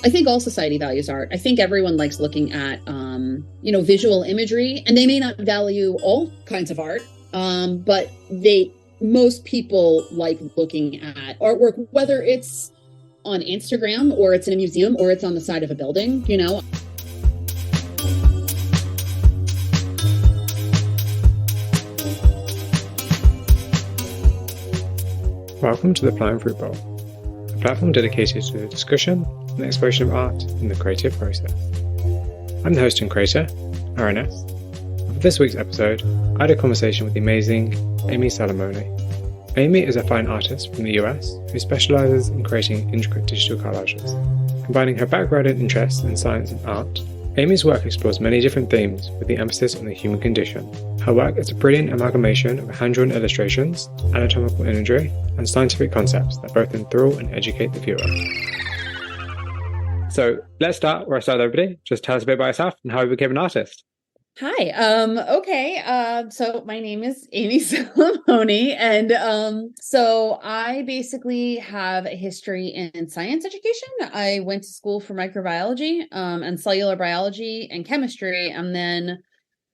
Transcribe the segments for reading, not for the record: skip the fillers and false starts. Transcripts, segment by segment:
I think all society values art. I think everyone likes looking at, visual imagery, and they may not value all kinds of art, but most people like looking at artwork, whether it's on Instagram or it's in a museum or it's on the side of a building. Welcome to the Flying Fruit Bowl, a platform dedicated to the discussion and exploration of art in the creative process. I'm the host and creator, RNS, and for this week's episode, I had a conversation with the amazing Amy Salomone. Amy is a fine artist from the US who specializes in creating intricate digital collages. Combining her background and interests in science and art, Amy's work explores many different themes with the emphasis on the human condition. Her work is a brilliant amalgamation of hand-drawn illustrations, anatomical imagery, and scientific concepts that both enthrall and educate the viewer. So let's start where I started, everybody. Just tell us a bit about yourself and how you became an artist. Hi. Okay. So my name is Amy Salomone, and so I basically have a history in science education. I went to school for microbiology, and cellular biology and chemistry, and then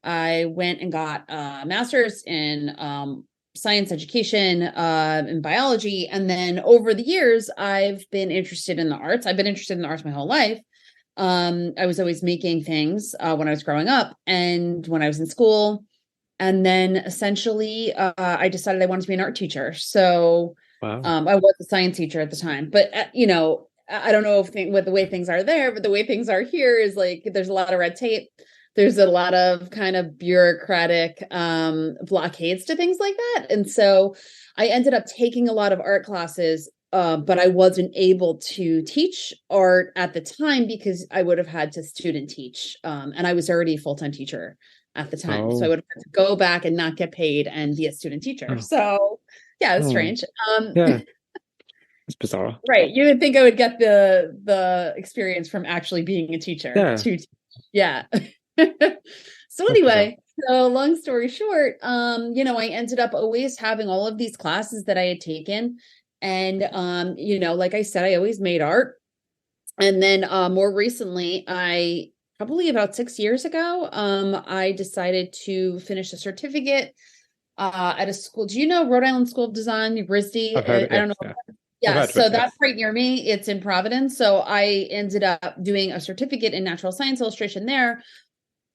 I went and got a master's in science education in biology. And then over the years, I've been interested in the arts. I've been interested in the arts my whole life. I was always making things when I was growing up and when I was in school. And then essentially, I decided I wanted to be an art teacher. So Wow. I was a science teacher at the time. But, I don't know what the way things are there, but the way things are here is like there's a lot of red tape. There's a lot of kind of bureaucratic blockades to things like that. And so I ended up taking a lot of art classes, but I wasn't able to teach art at the time because I would have had to student teach. And I was already a full-time teacher at the time. So I would have had to go back and not get paid and be a student teacher. So yeah, it's strange. Yeah, it's bizarre. Right. You would think I would get the experience from actually being a teacher. Yeah. So anyway, so long story short, I ended up always having all of these classes that I had taken. And, like I said, I always made art. And then more recently, probably about 6 years ago, I decided to finish a certificate at a school. Do you know Rhode Island School of Design, RISD? I've heard it, I don't know. Yeah, so that's right near me. It's in Providence. So I ended up doing a certificate in natural science illustration there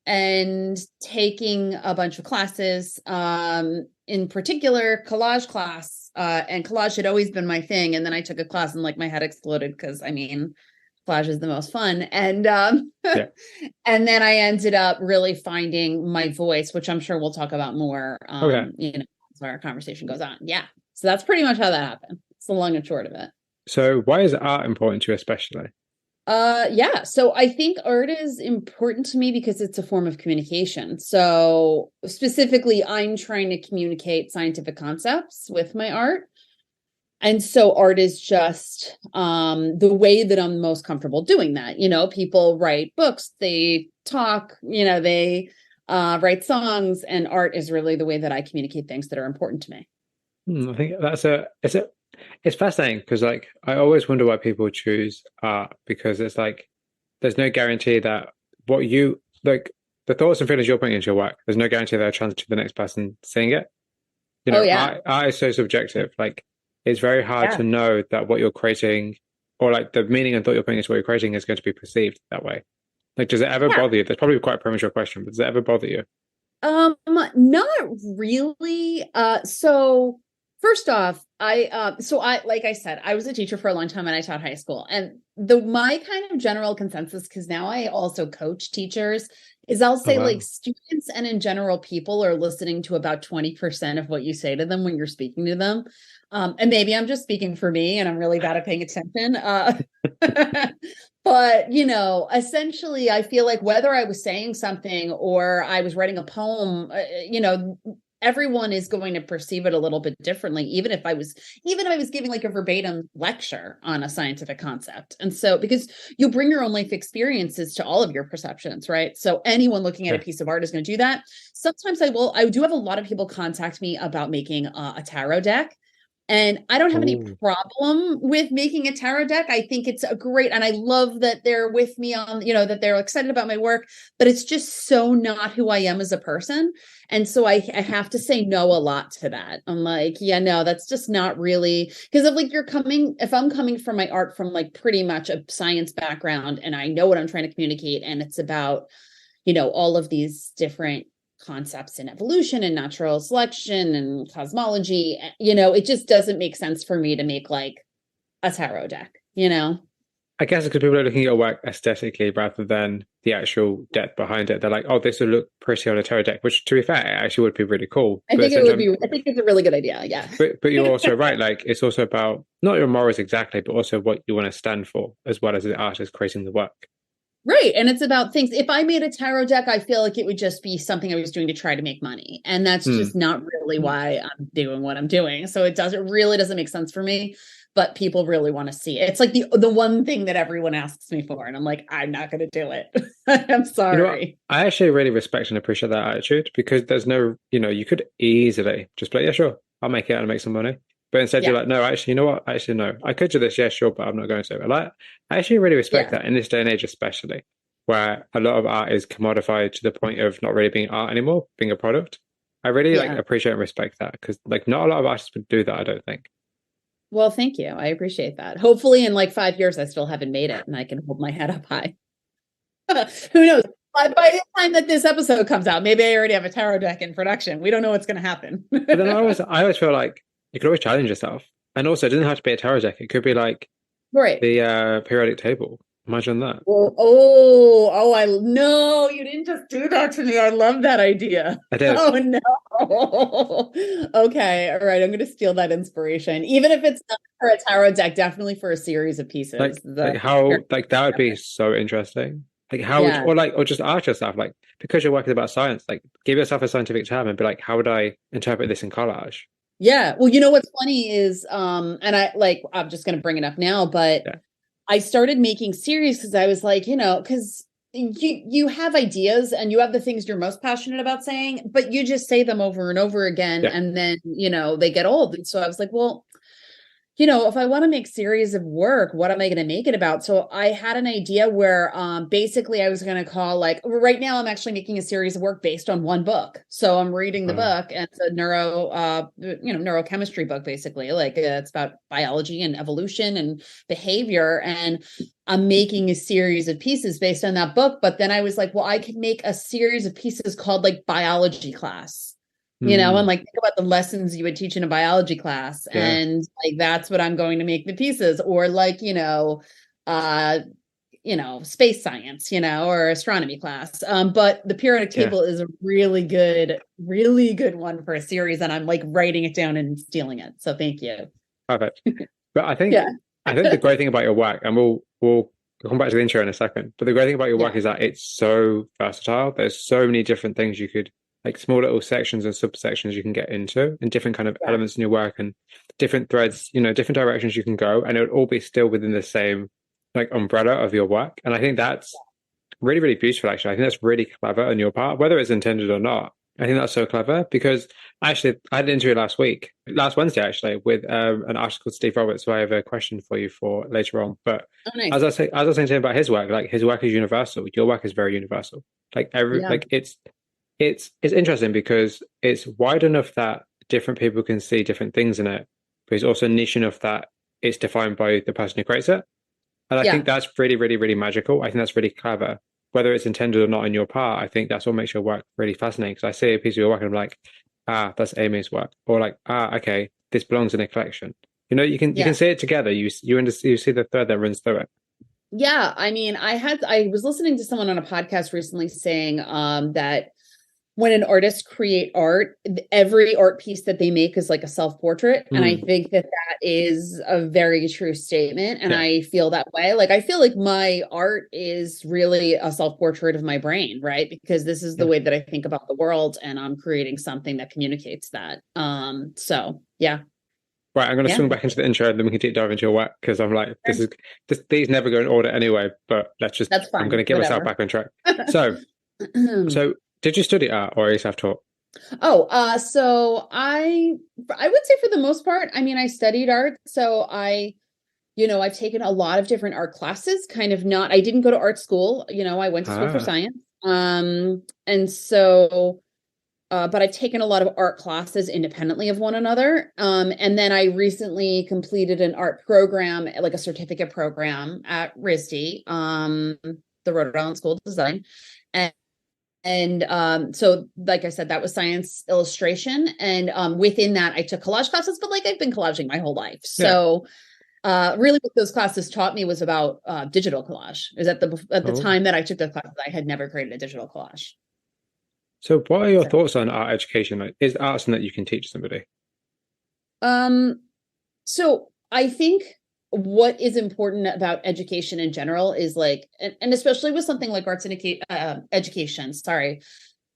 and taking a bunch of classes, in particular collage class, and collage had always been my thing. And then I took a class and like my head exploded because collage is the most fun. And and then I ended up really finding my voice, which I'm sure we'll talk about more, as our conversation goes on. Yeah. So that's pretty much how that happened. It's the long and short of it. So why is art important to you especially? So I think art is important to me because it's a form of communication. So specifically, I'm trying to communicate scientific concepts with my art. And so art is just the way that I'm most comfortable doing that. People write books, they talk, they write songs, and art is really the way that I communicate things that are important to me. I think it's fascinating because I always wonder why people choose art, because it's like there's no guarantee that what you the thoughts and feelings you're putting into your work, there's no guarantee they'll translate to the next person seeing it. Art is so subjective. Like it's very hard to know that what you're creating or like the meaning and thought you're putting into what you're creating is going to be perceived that way. Like, does it ever bother you? That's probably quite a premature question, but does it ever bother you? Not really. So first off, like I said, I was a teacher for a long time and I taught high school. And my kind of general consensus, because now I also coach teachers, is I'll say like students and in general people are listening to about 20% of what you say to them when you're speaking to them. And maybe I'm just speaking for me and I'm really bad at paying attention. But, essentially, I feel like whether I was saying something or I was writing a poem, everyone is going to perceive it a little bit differently, even if I was giving like a verbatim lecture on a scientific concept. And so, because you bring your own life experiences to all of your perceptions, right? So anyone looking at a piece of art is going to do that. Sometimes I do have a lot of people contact me about making a tarot deck. And I don't have any Oh, problem with making a tarot deck. I think it's a great, and I love that they're with me on, that they're excited about my work, but it's just so not who I am as a person. And so I have to say no a lot to that. I'm like, yeah, no, that's just not really, because if I'm coming from my art from like pretty much a science background and I know what I'm trying to communicate, and it's about, all of these different concepts in evolution and natural selection and cosmology, it just doesn't make sense for me to make like a tarot deck. I guess because people are looking at your work aesthetically rather than the actual depth behind it. They're like, oh, this would look pretty on a tarot deck, which to be fair, it actually would be really cool. I But at think the it same would time, be, I think it's a really good idea. Yeah. but you're also right. Like it's also about not your morals exactly, but also what you want to stand for, as well as the artist creating the work. Right. And it's about things. If I made a tarot deck, I feel like it would just be something I was doing to try to make money. And that's Hmm. just not really why I'm doing what I'm doing. So it really doesn't make sense for me, but people really want to see it. It's like the one thing that everyone asks me for. And I'm like, I'm not going to do it. I'm You know what? sorry. I actually really respect and appreciate that attitude because there's no, you could easily just be like, yeah, sure, I'll make it and make some money. But instead, you're Yeah. like, no, actually, you know what? Actually, no, I could do this, yeah, sure, but I'm not going to. I actually really respect Yeah. that in this day and age, especially where a lot of art is commodified to the point of not really being art anymore, being a product. I really like Yeah. appreciate and respect that because like not a lot of artists would do that, I don't think. Well, thank you. I appreciate that. Hopefully in like 5 years, I still haven't made it and I can hold my head up high. Who knows? By the time that this episode comes out, maybe I already have a tarot deck in production. We don't know what's going to happen. But then I always feel like you could always challenge yourself. And also, it doesn't have to be a tarot deck. It could be like Right. the periodic table. Imagine that. I no, you didn't just do that to me. I love that idea. I did. Oh no. Okay, all right. I'm gonna steal that inspiration. Even if it's not for a tarot deck, definitely for a series of pieces. Like how like that would be so interesting. Like how would Yeah. or just ask yourself, like because your work is about science, like give yourself a scientific term and be like, how would I interpret this in collage? Yeah. Well, what's funny is and I'm just gonna bring it up now, but Yeah. I started making series because I was like, because you have ideas and you have the things you're most passionate about saying, but you just say them over and over again, Yeah. and then they get old. And so I was like, well, if I want to make series of work, what am I going to make it about? So I had an idea where basically I was going to call like right now I'm actually making a series of work based on one book. So I'm reading the book and it's a neurochemistry book, basically. Like it's about biology and evolution and behavior. And I'm making a series of pieces based on that book. But then I was like, well, I could make a series of pieces called like biology class. And like think about the lessons you would teach in a biology class, Yeah. and like that's what I'm going to make the pieces, or like space science, or astronomy class. But the periodic Yeah. table is a really good one for a series, and I'm like writing it down and stealing it. So thank you. Perfect. But I think Yeah. I think the great thing about your work, and we'll come back to the intro in a second, but the great thing about your work is that it's so versatile. There's so many different things you could like small little sections and subsections you can get into and different kind of elements in your work and different threads, different directions you can go, and it would all be still within the same like umbrella of your work. And I think that's really, really beautiful, actually. I think that's really clever on your part, whether it's intended or not. I think that's so clever because actually I had an interview last Wednesday, actually, with an artist called Steve Roberts, who I have a question for you for later on. But Oh, nice. as I was saying to him about his work, like his work is universal. Your work is very universal. Like it's interesting because it's wide enough that different people can see different things in it, but it's also niche enough that it's defined by the person who creates it. And I think that's really, really, really magical. I think that's really clever. Whether it's intended or not on your part, I think that's what makes your work really fascinating. Because I see a piece of your work and I'm like, that's Amy's work, or like, okay, this belongs in a collection. You can see it together. You see the thread that runs through it. Yeah, I mean, I was listening to someone on a podcast recently saying that when an artist create art, every art piece that they make is like a self-portrait. And I think that is a very true statement. And I feel that way. Like, I feel like my art is really a self-portrait of my brain, right? Because this is the way that I think about the world, and I'm creating something that communicates that. So yeah. Right, I'm going to swing back into the intro and then we can deep dive into your work because I'm like, these never go in order anyway, but That's fine. I'm going to get myself back on track. So did you study art or are you self-taught? So I would say for the most part, I mean, I studied art, so I've taken a lot of different art classes, kind of not, I didn't go to art school, I went to school for Ah, science. And so but I've taken a lot of art classes independently of one another. And then I recently completed an art program, like a certificate program at RISD, the Rhode Island School of Design. And so like I said, that was science illustration. And within that, I took collage classes, but like I've been collaging my whole life. yeah. So really what those classes taught me was about digital collage. Is at the Oh. time that I took the classes, I had never created a digital collage. So what are your So thoughts on art education? Like, is art something that you can teach somebody? um So I think what is important about education in general is like, and especially with something like education, sorry,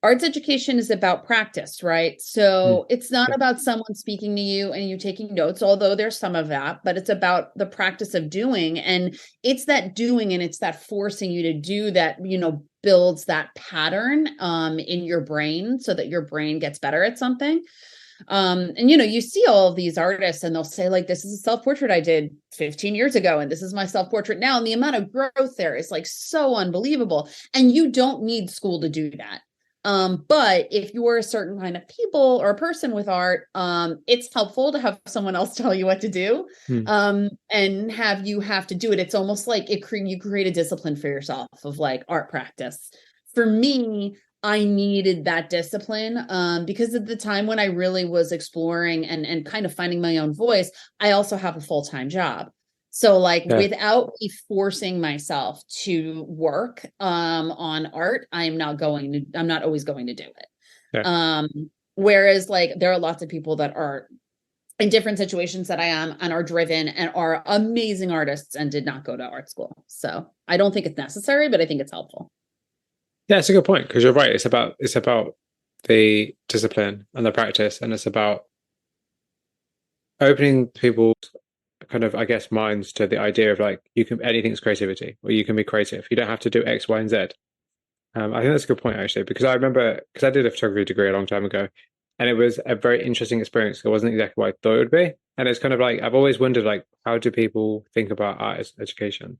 arts education is about practice, right? Hmm. So it's not Yeah. about someone speaking to you and you taking notes, although there's some of that, but it's about the practice of doing. And it's that doing and it's that forcing you to do that, builds that pattern in your brain so that your brain gets better at something. And you see all of these artists and they'll say like, this is a self-portrait I did 15 years ago and this is my self-portrait now, and the amount of growth there is like so unbelievable, and you don't need school to do that. But if you're a certain kind of people or a person with art, it's helpful to have someone else tell you what to do, Hmm. and have to do it. It's almost like you create a discipline for yourself of like art practice. For me, I needed that discipline, because at the time when I really was exploring and kind of finding my own voice, I also have a full-time job. So like Yeah. without me forcing myself to work on art, I'm not always going to do it. Yeah. Um, Whereas like there are lots of people that are in different situations that I am and are driven and are amazing artists and did not go to art school. So I don't think it's necessary, but I think it's helpful. Yeah, it's a good point because you're right. It's about the discipline and the practice, and it's about opening people's kind of, I guess, minds to the idea of like you can anything's creativity or you can be creative. You don't have to do X, Y, and Z. I think that's a good point actually, because I remember because I did a photography degree a long time ago, and it was a very interesting experience. It wasn't exactly what I thought it would be, and it's kind of like I've always wondered like how do people think about art as education?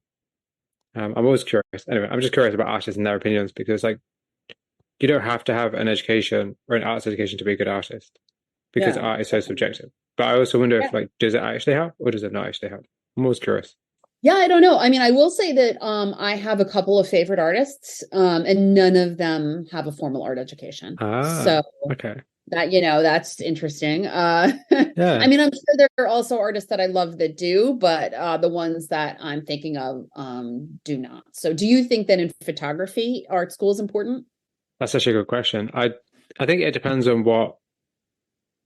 I'm always curious. Anyway, I'm just curious about artists and their opinions because like you don't have to have an education or an arts education to be a good artist because Yeah. art is so subjective. But I also wonder if like does it actually help or does it not actually help? I'm always curious. Yeah, I don't know. I mean, I will say that I have a couple of favorite artists, and none of them have a formal art education. Ah, So okay. that's interesting. I Yeah. mean, I'm sure there are also artists that I love that do, but the ones that I'm thinking of do not. So do you think that in photography, art school is important? That's actually a good question. I think it depends on what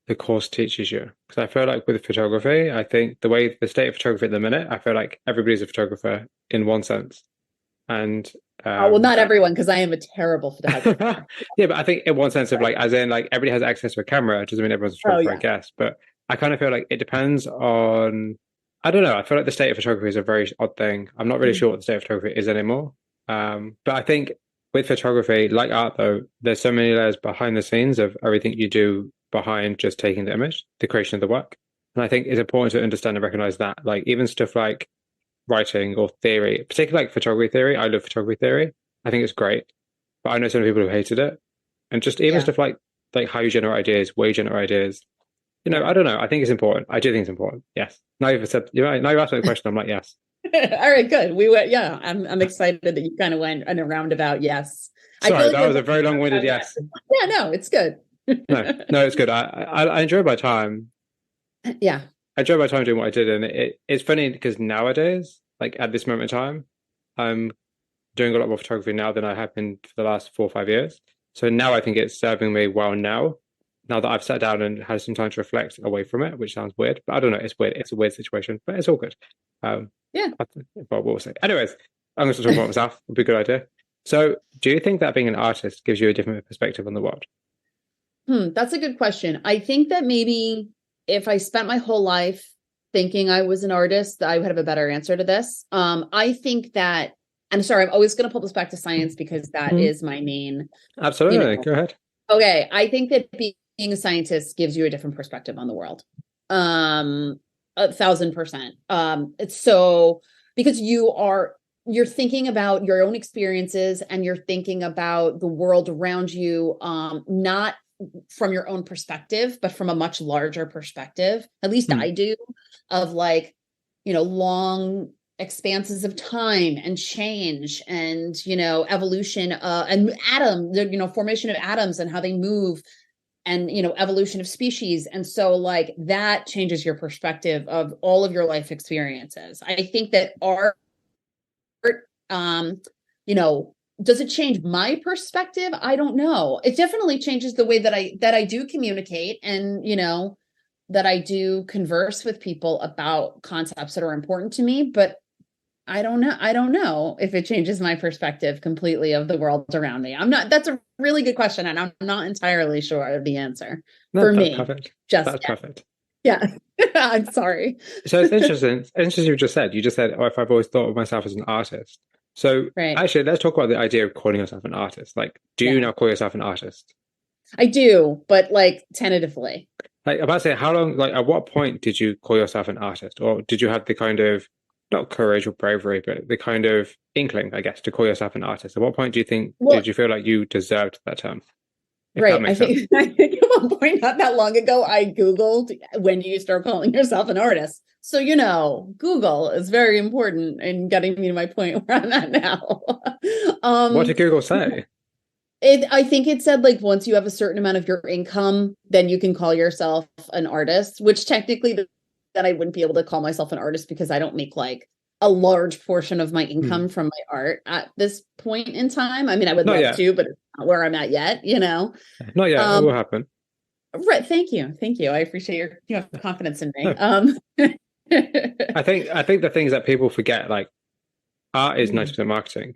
the course teaches you. Because I feel like with photography, I think the way the state of photography at the minute, I feel like everybody's a photographer in one sense. And Well, um not everyone, because I am a terrible photographer. yeah, but I think in one sense of like as in like everybody has access to a camera, it doesn't mean everyone's a Oh photographer, I yeah. guess. But I kind of feel like it depends on I don't know. I feel like the state of photography is a very odd thing. I'm not really Mhm. sure what the state of photography is anymore. But I think with photography, like art though, there's so many layers behind the scenes of everything you do behind just taking the image, the creation of the work. And I think it's important to understand and recognize that. Like even stuff like writing or theory, particularly like photography theory. I love photography theory. I think it's great. But I know some people who hated it. And just even Yeah. stuff like how you generate ideas, where you generate ideas. Yeah. I don't know. I think it's important. I do think it's important. Yes. Now you've said you know, now you've asked me a question, I'm like, yes. All right, good. We went, yeah. I'm excited that you kind of went in a roundabout yes. I feel Sorry, like that we're was a both very long-winded roundabout yes. yes. Yeah, no, it's good. No, no, it's good. I enjoy my time. Yeah. I enjoy my time doing what I did, and it's funny because nowadays, like at this moment in time, I'm doing a lot more photography now than I have been for the last 4 or 5 years. So now I think it's serving me well now that I've sat down and had some time to reflect away from it, which sounds weird, but I don't know. It's weird. It's a weird situation, but it's all good. Um, Yeah. but we'll see. Anyways, I'm going to talk about myself. Would be a good idea. So, do you think that being an artist gives you a different perspective on the world? That's a good question. I think that maybe if I spent my whole life thinking I was an artist, I would have a better answer to this. I think I'm sorry, I'm always going to pull this back to science because that Mhm. is my main, you Absolutely. know, Go ahead. Okay, I think that being a scientist gives you a different perspective on the world. 1,000%. It's so because you're thinking about your own experiences and you're thinking about the world around you, not from your own perspective, but from a much larger perspective. At least Hmm. I do, of like, long expanses of time and change and evolution and formation of atoms and how they move and evolution of species. And so like that changes your perspective of all of your life experiences. I think that art, um you know does it change my perspective? I don't know. It definitely changes the way that I do communicate, and that I do converse with people about concepts that are important to me. But I don't know if it changes my perspective completely of the world around me. That's a really good question, and I'm not entirely sure of the answer No, for that's me perfect. just That's yet. perfect. Yeah. I'm sorry. So it's interesting. Interesting you just said. You just said, "Oh, if I've always thought of myself as an artist." So Right. actually, let's talk about the idea of calling yourself an artist. Like, do you Yeah. now call yourself an artist? I do, but like tentatively. Like, about to say, how long? Like, at what point did you call yourself an artist, or did you have the kind of not courage or bravery, but the kind of inkling, I guess, to call yourself an artist? At what point do you think did Well, you feel like you deserved that term? If that right. makes sense. I think at one point not that long ago, I Googled when do you start calling yourself an artist. So, Google is very important in getting me to my point where I'm at now. What um, did Google say? I think it said like once you have a certain amount of your income, then you can call yourself an artist, which technically that I wouldn't be able to call myself an artist because I don't make like a large portion of my Hmm. income from my art at this point in time. I mean, I would Not love yet. to, but it's not where I'm at yet. Not yet. It Um, will happen. right. Thank you. Thank you. I appreciate you have confidence in me. No, I think the things that people forget, like art is Mhm. 90% marketing,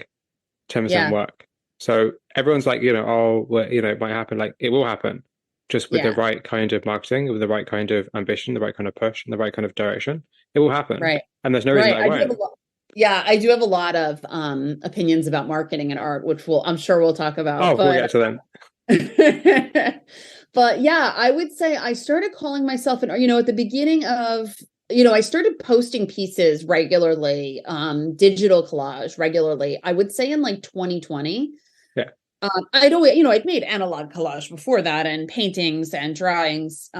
10% Yeah. work. So everyone's like, oh, well, it might happen. Like it will happen, just with the Yeah. right kind of marketing, with the right kind of ambition, the right kind of push, and the right kind of direction. It will happen, Right. and there's no reason Right. that it I do have won't. a lot. Yeah, I do have a lot of opinions about marketing and art, which I'm sure we'll talk about. Oh, we'll But get to them. but yeah, I would say I started calling myself at the beginning of, I started posting pieces regularly, digital collage regularly. I would say in like 2020. Yeah. I'd always, I'd made analog collage before that and paintings and drawings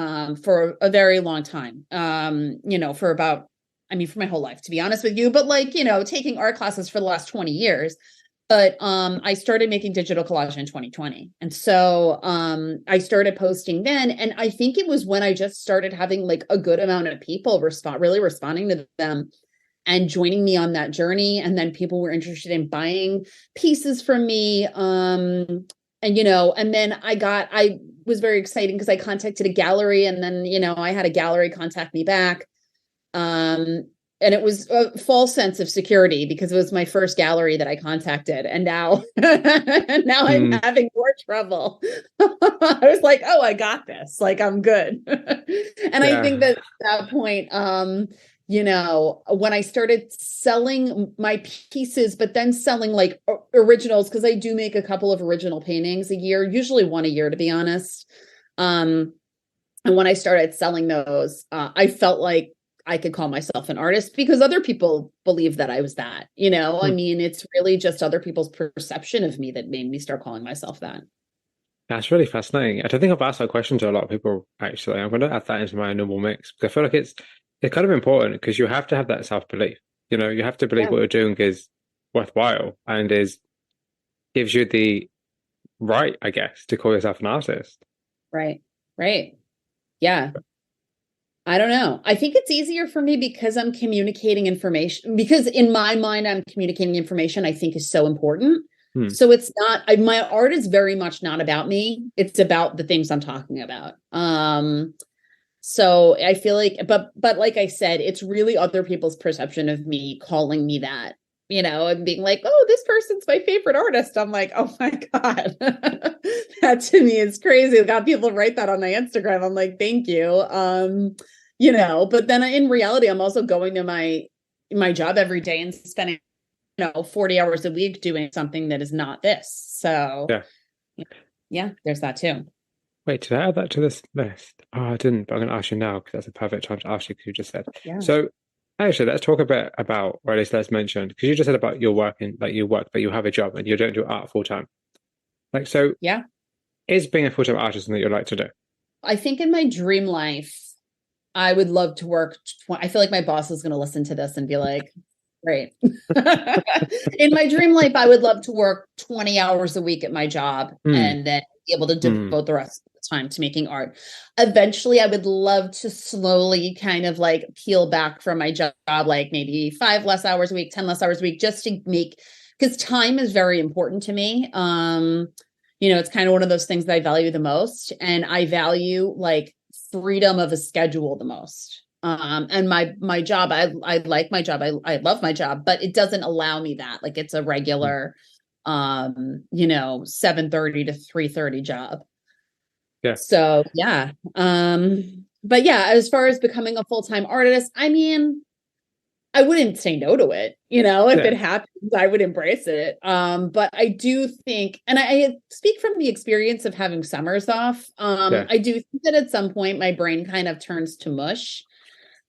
for a very long time. For about, I mean, for my whole life, to be honest with you, but like, taking art classes for the last 20 years. But I started making digital collage in 2020. And so I started posting then. And I think it was when I just started having like a good amount of people really responding to them and joining me on that journey. And then people were interested in buying pieces from me. And then I was very exciting because I contacted a gallery, and then, I had a gallery contact me back. And it was a false sense of security because it was my first gallery that I contacted. And now, now I'm Hmm. having more trouble. I was like, oh, I got this. Like, I'm good. And I think Yeah. that at that point, when I started selling my pieces, but then selling like originals, because I do make a couple of original paintings a year, usually one a year, to be honest. Um, and when I started selling those, I felt like I could call myself an artist because other people believe that I was that. I Hmm. mean, it's really just other people's perception of me that made me start calling myself that. That's really fascinating. I don't think I've asked that question to a lot of people, actually. I'm going to add that into my normal mix because I feel like it's kind of important because you have to have that self-belief. You have to believe Yeah. what you're doing is worthwhile and is gives you the right, I guess, to call yourself an artist. Right. Right. Yeah. I don't know. I think it's easier for me because I'm communicating information, because in my mind, I'm communicating information I think is so important. Hmm. So it's not, my art is very much not about me. It's about the things I'm talking about. So I feel like, but like I said, it's really other people's perception of me calling me that, and being like, oh, this person's my favorite artist. I'm like, oh my God. That to me is crazy. I got people write that on my Instagram. I'm like, thank you. But then in reality, I'm also going to my job every day and spending, 40 hours a week doing something that is not this. So Yeah. Yeah, there's that too. Wait, did I add that to this list? Oh, I didn't, but I'm going to ask you now because that's a perfect time to ask you because you just said. Yeah. So, actually, let's talk a bit about, or at least let's mention, because you just said about your working, like you work, but you have a job and you don't do art full time. Like, so Yeah. is being a full time artist something that you'd like to do? I think in my dream life, I would love to work. I feel like my boss is going to listen to this and be like, great. In my dream life, I would love to work 20 hours a week at my job Hmm. and then be able to Hmm. devote the rest of the time to making art. Eventually, I would love to slowly kind of like peel back from my job, like maybe 5 less hours a week, 10 less hours a week, just to make, because time is very important to me. It's kind of one of those things that I value the most. And I value like freedom of a schedule the most. And my job, I like my job. I love my job, but it doesn't allow me that. Like it's a regular 7:30 to 3:30 job. Yeah. So yeah. But yeah, as far as becoming a full-time artist, I mean, I wouldn't say no to it. If Yeah. it happens, I would embrace it. But I do think, and I speak from the experience of having summers off. Yeah. I do think that at some point my brain kind of turns to mush.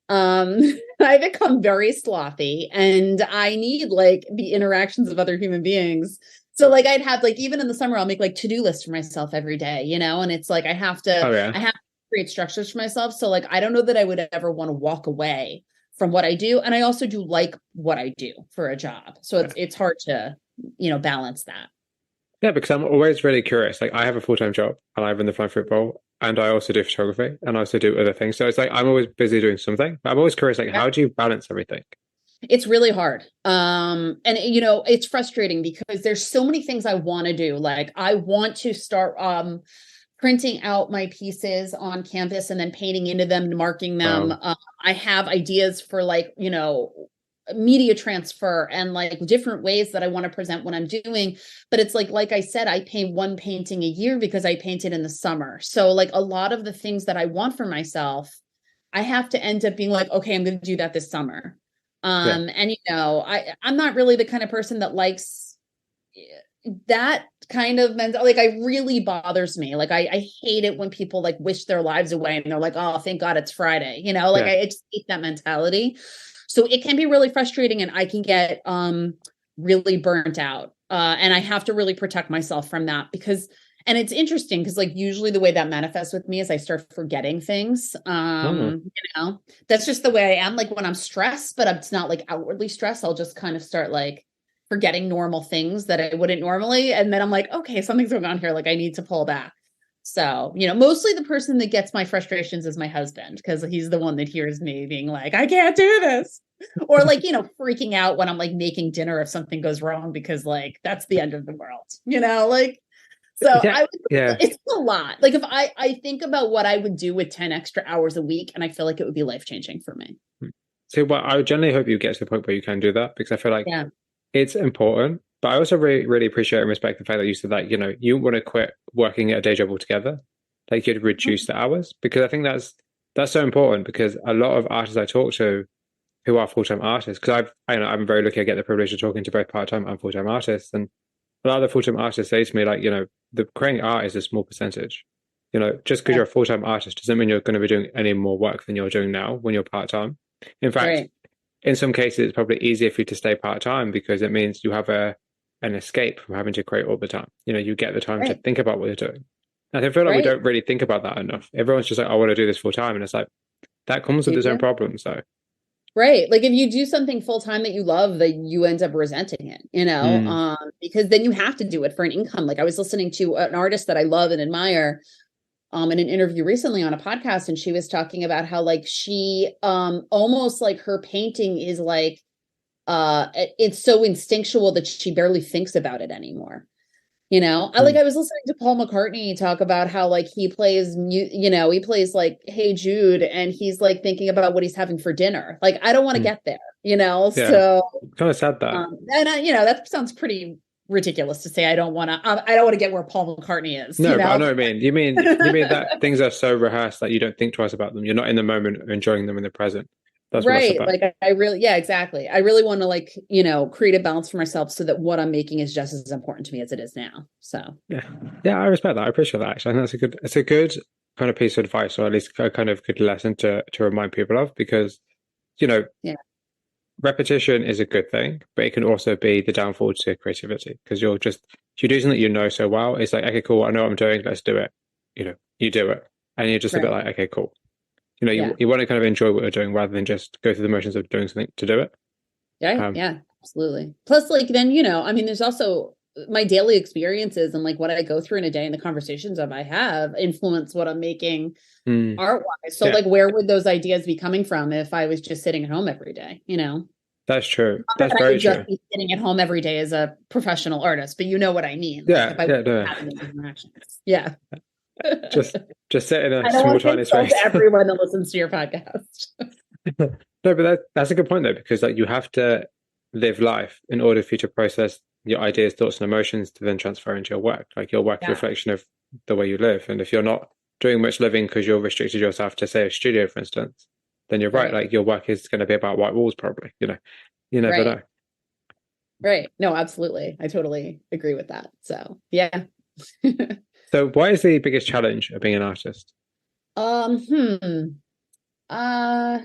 Um, I become very slothy and I need like the interactions of other human beings. So like I'd have like even in the summer I'll make like to-do lists for myself every day, and it's like Oh, yeah. I have to create structures for myself. So like I don't know that I would ever want to walk away from what I do. And I also do like what I do for a job. So Yeah. it's hard to, balance that. Yeah, because I'm always really curious. Like, I have a full time job and I run the Flying Football and I also do photography and I also do other things. So it's like I'm always busy doing something. But I'm always curious, like, how do you balance everything? It's really hard. And it's frustrating because there's so many things I want to do. Like I want to start printing out my pieces on canvas and then painting into them and marking them. Wow. I have ideas for like, media transfer and like different ways that I want to present what I'm doing. But it's like I said, I paint one painting a year because I painted in the summer. So like a lot of the things that I want for myself, I have to end up being like, okay, I'm going to do that this summer. Yeah. And I'm not really the kind of person that likes that kind of mental, like I really bothers me. Like I hate it when people like wish their lives away and they're like, oh, thank God it's Friday. Like Yeah. I just hate that mentality. So it can be really frustrating and I can get really burnt out. And I have to really protect myself from that because and it's interesting because like usually the way that manifests with me is I start forgetting things. Oh. That's just the way I am. Like when I'm stressed, but it's not like outwardly stressed, I'll just kind of start like forgetting normal things that I wouldn't normally. And then I'm like, okay, something's going on here. Like I need to pull back. So, mostly the person that gets my frustrations is my husband because he's the one that hears me being like, I can't do this. Or like, freaking out when I'm like making dinner if something goes wrong because like that's the end of the world, like so Yeah. I would, Yeah. it's a lot. Like if I think about what I would do with 10 extra hours a week, and I feel like it would be life-changing for me. So, well, I generally hope you get to the point where you can do that because I feel like Yeah. it's important. But I also really, really appreciate and respect the fact that you said that, you want to quit working at a day job altogether. Like you'd reduce the hours because I think that's so important because a lot of artists I talk to who are full-time artists, because I'm very lucky I get the privilege of talking to both part-time and full-time artists. And a lot of the full-time artists say to me, like, the creating art is a small percentage. Just because Yeah. you're a full-time artist doesn't mean you're going to be doing any more work than you're doing now when you're part-time. In fact, Right. in some cases, it's probably easier for you to stay part-time because it means you have an escape from having to create all the time. You get the time to Right. think about what you're doing. And I feel like we Right. don't really think about that enough. Everyone's just like, I want to do this full-time. And it's like, that comes with Do its own you? problems. So, Right. Like if you do something full time that you love, that you end up resenting it, mm, because then you have to do it for an income. Like I was listening to an artist that I love and admire in an interview recently on a podcast, and she was talking about how like she almost like her painting is like it's so instinctual that she barely thinks about it anymore. mm, I was listening to Paul McCartney talk about how like he plays like Hey Jude and he's like thinking about what he's having for dinner. Like I don't want to mm. get there, Yeah, so kind of sad that. and that sounds pretty ridiculous to say I don't want to get where Paul McCartney is, No, but I know what I mean. You mean that things are so rehearsed that you don't think twice about them. You're not in the moment enjoying them in the present. That's what that's Right. about. Like I really, yeah, exactly. I really want to like, create a balance for myself so that what I'm making is just as important to me as it is now. So Yeah, yeah, I respect that. I appreciate that. Actually, I think it's a good kind of piece of advice, or at least a kind of good lesson to remind people of, because you know yeah, repetition is a good thing, but it can also be the downfall to creativity because if you do something you know so well, it's like, okay, cool, I know what I'm doing, let's do it. You do it, and you're just a bit right. like, okay, cool. You Yeah. you want to kind of enjoy what you're doing rather than just go through the motions of doing something to do it. Yeah. Um, Yeah. Absolutely. Plus, like, then, I mean, there's also my daily experiences and like what I go through in a day and the conversations that I have influence what I'm making mm, art wise. So, yeah, like, where would those ideas be coming from if I was just sitting at home every day? that's true. Not That's that I very would just true. be sitting at home every day as a professional artist, but you know what I mean. Like, Yeah, if I was yeah, no, having those interactions. Yeah. just just sit in a I don't small want to tiny insult space. everyone that listens to your podcast. No, but that's a good point though, because like you have to live life in order for you to process your ideas, thoughts, and emotions to then transfer into your work. Like your work is a Yeah. reflection of the way you live. And if you're not doing much living because you're restricted yourself to say a studio, for instance, then you're right. Right. Like your work is going to be about white walls, probably. You never Right. know. Right. No, absolutely. I totally agree with that. So, yeah. So, what is the biggest challenge of being an artist? Um, hmm. Uh,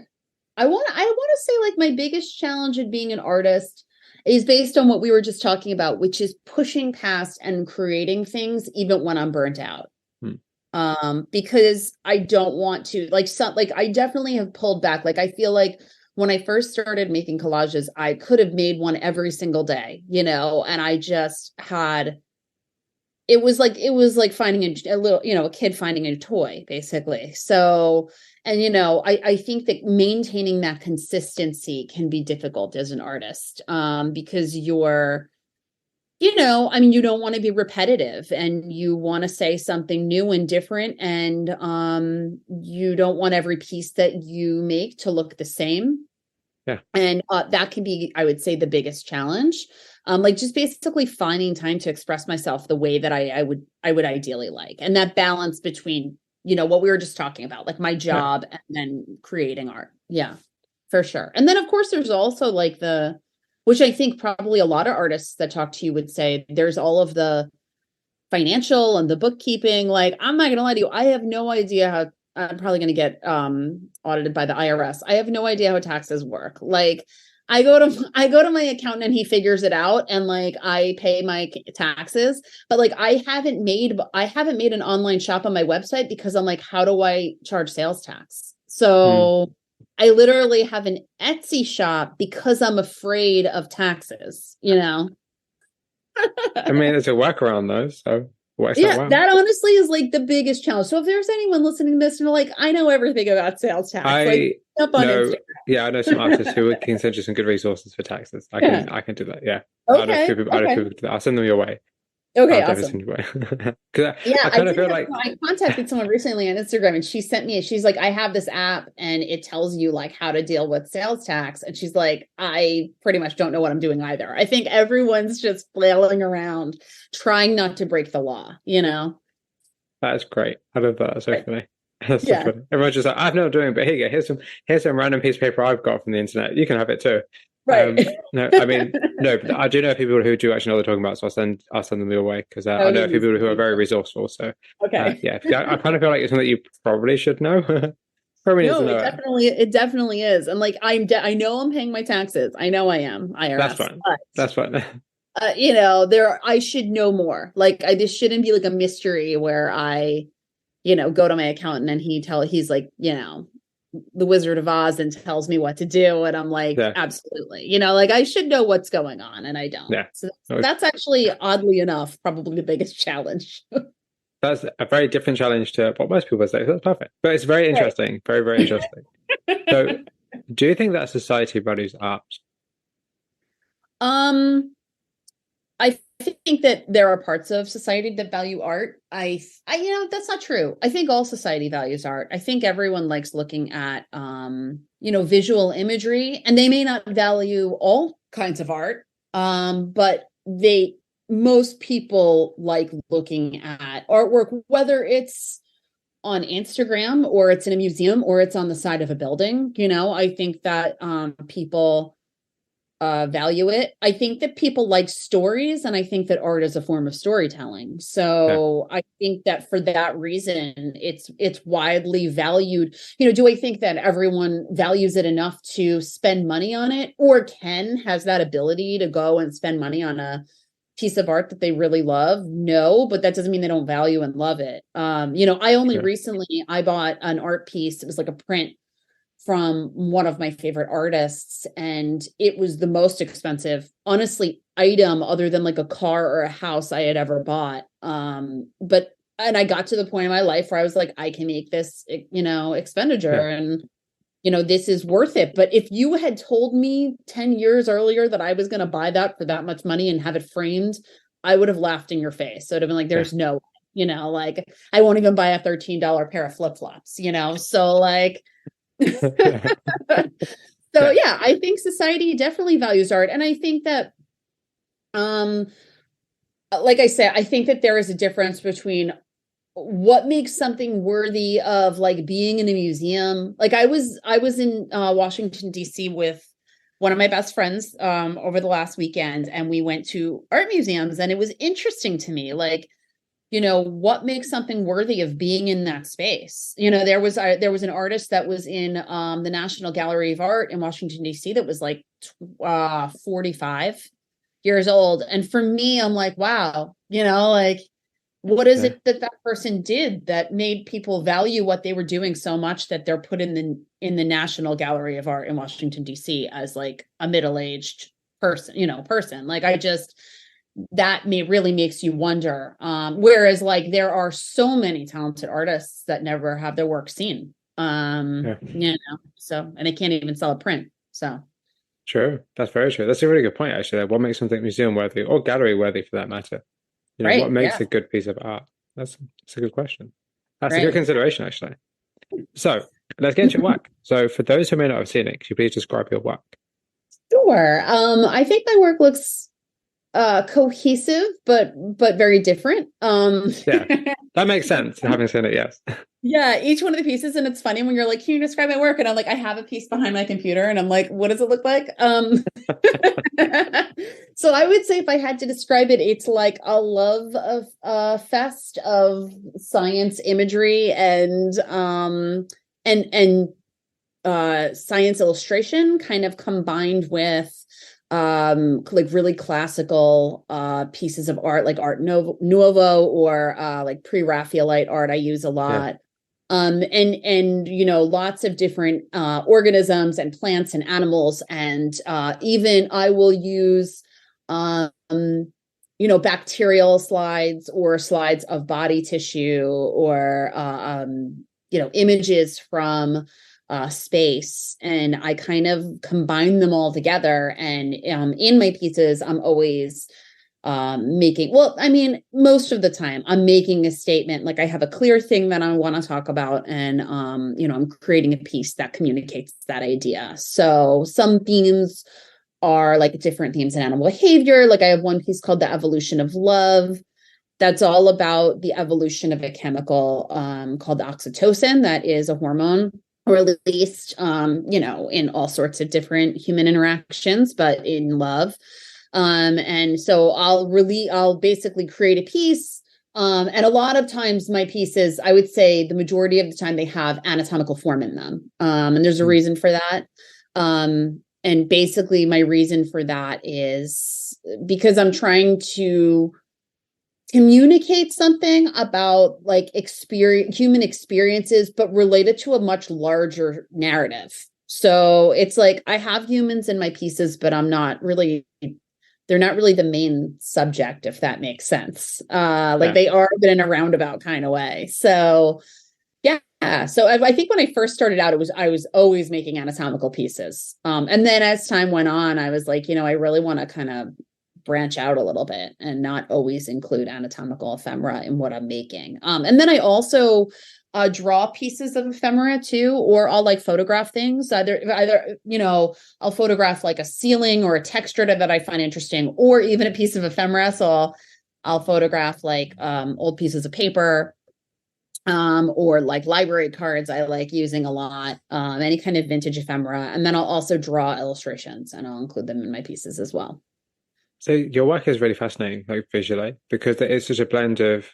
I want to say like my biggest challenge in being an artist is based on what we were just talking about, which is pushing past and creating things even when I'm burnt out. Hmm. Because I don't want to like I definitely have pulled back. Like I feel like when I first started making collages, I could have made one every single day, and I just had it was like finding a little, a kid finding a toy, basically. So, and I think that maintaining that consistency can be difficult as an artist, because I mean, you don't want to be repetitive and you want to say something new and different. And you don't want every piece that you make to look the same. Yeah, And that can be, I would say, the biggest challenge. Like just basically finding time to express myself the way that I would ideally like. And that balance between, what we were just talking about, like my yeah. job and then creating art. Yeah, for sure. And then of course there's also like which I think probably a lot of artists that talk to you would say, there's all of the financial and the bookkeeping. Like, I'm not gonna lie to you, I have no idea how I'm probably gonna get audited by the IRS. I have no idea how taxes work. Like, I go to my accountant and he figures it out, and like I pay my taxes. But like I haven't made an online shop on my website because I'm like, how do I charge sales tax? Hmm. So I literally have an Etsy shop because I'm afraid of taxes. I mean, there's a workaround though, so works out Yeah, well. that honestly is like the biggest challenge. So if there's anyone listening to this and they're like, I know everything about sales tax, like I up on know, Instagram. yeah, I know some artists who can send you some good resources for taxes. I Yeah. can, I can do that. Yeah, I know a few Okay. people. I know a Okay. few people do that. I'll send them your way. Okay. I'll definitely Awesome. send you away because I Yeah, I kind of did feel have, like I contacted someone recently on Instagram and she sent me, she's like, I have this app and it tells you like how to deal with sales tax. And she's like, I pretty much don't know what I'm doing either. I think everyone's just flailing around trying not to break the law. that's great. I love that. That's so Right. funny. That's so Yeah. funny. Everyone's just like, I've never doing it, but here you go. Here's some random piece of paper I've got from the internet. You can have it too. Right. No, I mean, no, but I do know people who do actually know what they're talking about, so I'll send them your way because I know Okay. people who are very resourceful. So, Okay. yeah, I kind of feel like it's something that you probably should know. Probably need to No, know it it. definitely is. And like I know I'm paying my taxes. I know I am That's IRS. fine. But That's fine. I should know more. Like this shouldn't be like a mystery where I, go to my accountant and he's like, the Wizard of Oz and tells me what to do and I'm like, Yeah, absolutely. Like I should know what's going on and I don't. yeah. So No, that's actually oddly enough probably the biggest challenge. that's a very different challenge to what most people say. So that's perfect. But it's very Right. interesting. Very, very interesting. So, do you think that society values art? Um I think that there are parts of society that value art. That's not true. I think all society values art. I think everyone likes looking at, visual imagery, and they may not value all kinds of art. But most people like looking at artwork, whether it's on Instagram, or it's in a museum, or it's on the side of a building. I think that people value it. I think that people like stories, and I think that art is a form of storytelling. Yeah. So I think that for that reason, it's widely valued. Do I think that everyone values it enough to spend money on it, or has that ability to go and spend money on a piece of art that they really love? No, but that doesn't mean they don't value and love it. I only Sure. recently I bought an art piece. It was like a print from one of my favorite artists, and it was the most expensive, honestly, item other than like a car or a house I had ever bought. But and I got to the point in my life where I was like, I can make this, Yeah. expenditure, and this is worth it. But if you had told me 10 years earlier that I was going to buy that for that much money and have it framed, I would have laughed in your face. So it'd have been like, Yeah. there's no, like I won't even buy a $13 pair of flip-flops, so like, Yeah. so Yeah. yeah, I think society definitely values art. And I think that, um, like I said, I think that there is a difference between what makes something worthy of like being in a museum. Like I was in Washington D.C. with one of my best friends over the last weekend, and we went to art museums, and it was interesting to me, like, what makes something worthy of being in that space. There was an artist that was in the National Gallery of Art in Washington D.C. that was like 45 years old, and for me, I'm like, wow, like, what is Yeah. it that person did that made people value what they were doing so much that they're put in the National Gallery of Art in Washington D.C. as like a middle-aged person. Like, I just, that really makes you wonder. Whereas like there are so many talented artists that never have their work seen. Yeah. So, and they can't even sell a print. So, True. That's very true. That's a really good point, actually. Like, what makes something museum worthy or gallery worthy for that matter? What right. makes Yeah. a good piece of art? That's a good question. That's a good Right. consideration, actually. So let's get into your work. So for those who may not have seen it, could you please describe your work? Sure. I think my work looks cohesive, but very different. Yeah, that makes sense. Having seen it, yes. Yeah, each one of the pieces, and it's funny when you're like, can you describe my work? And I'm like, I have a piece behind my computer, and I'm like, what does it look like? So I would say if I had to describe it, it's like a love of fest of science imagery and science illustration, kind of combined with like really classical pieces of art, like Art Nouveau, or like pre-Raphaelite art I use a Yeah, lot. And lots of different organisms and plants and animals, and even I will use bacterial slides, or slides of body tissue, or images from space, and I kind of combine them all together. And in my pieces, I'm always most of the time I'm making a statement. Like, I have a clear thing that I want to talk about, and I'm creating a piece that communicates that idea. So some themes are like different themes in animal behavior. Like, I have one piece called The Evolution of Love, that's all about the evolution of a chemical called oxytocin, that is a hormone released in all sorts of different human interactions, but in love. And so I'll basically create a piece. And a lot of times my pieces, I would say the majority of the time, they have anatomical form in them. And there's a mm, reason for that. And basically my reason for that is because I'm trying to communicate something about like human experiences, but related to a much larger narrative. So it's like I have humans in my pieces, but they're not really the main subject, if that makes sense. Like, yeah, they are, but in a roundabout kind of way. So yeah. So I think when I first started out, I was always making anatomical pieces. And then as time went on, I was like, I really want to kind of branch out a little bit and not always include anatomical ephemera in what I'm making. And then I also draw pieces of ephemera too, or I'll like photograph things. Either I'll photograph like a ceiling or a texture that I find interesting, or even a piece of ephemera. So I'll photograph like old pieces of paper. or like library cards I like using a lot, any kind of vintage ephemera. And then I'll also draw illustrations and I'll include them in my pieces as well. So your work is really fascinating, like visually, because there is such a blend of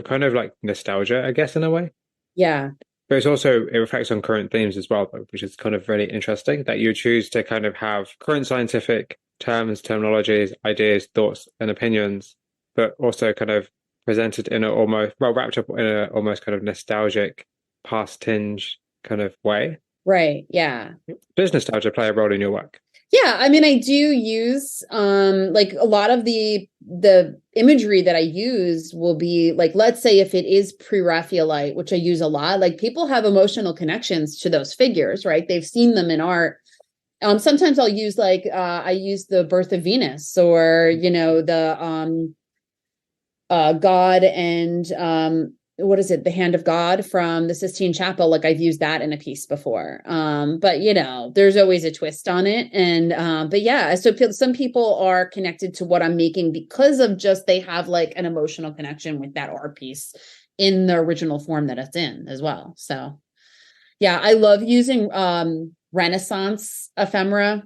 kind of like nostalgia, I guess, in a way. Yeah. But it's also it reflects on current themes as well, though, which is kind of really interesting that you choose to kind of have current scientific terms, terminologies, ideas, thoughts, and opinions, but also kind of presented in a almost well wrapped up in a almost kind of nostalgic past tinge kind of way. Right. Yeah. Does nostalgia play a role in your work? Yeah, I mean, I do use like a lot of the imagery that I use will be like, let's say if it is pre-Raphaelite, which I use a lot, like people have emotional connections to those figures, right? They've seen them in art. Sometimes I'll use like I use the Birth of Venus or the God and what is it? The Hand of God from the Sistine Chapel. Like I've used that in a piece before. But there's always a twist on it. And but yeah, so some people are connected to what I'm making because of just they have like an emotional connection with that art piece in the original form that it's in as well. So yeah, I love using Renaissance ephemera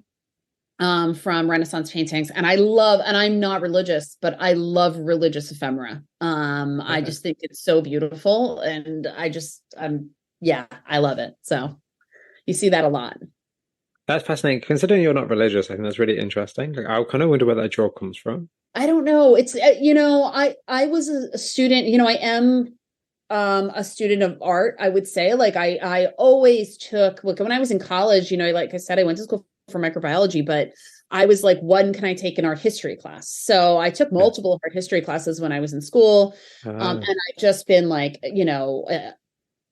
from Renaissance paintings. And I'm not religious, but I love religious ephemera. I Okay. just think it's so beautiful. And yeah, I love it. So you see that a lot. That's fascinating. Considering you're not religious, I think that's really interesting. Like, I kind of wonder where that draw comes from. I don't know. It's, I was a student, I am a student of art, I would say. Like I always took, look, when I was in college, like I said, I went to school for microbiology, but I was like, when can I take an art history class? So I took Yeah. multiple art history classes when I was in school. And I've just been like,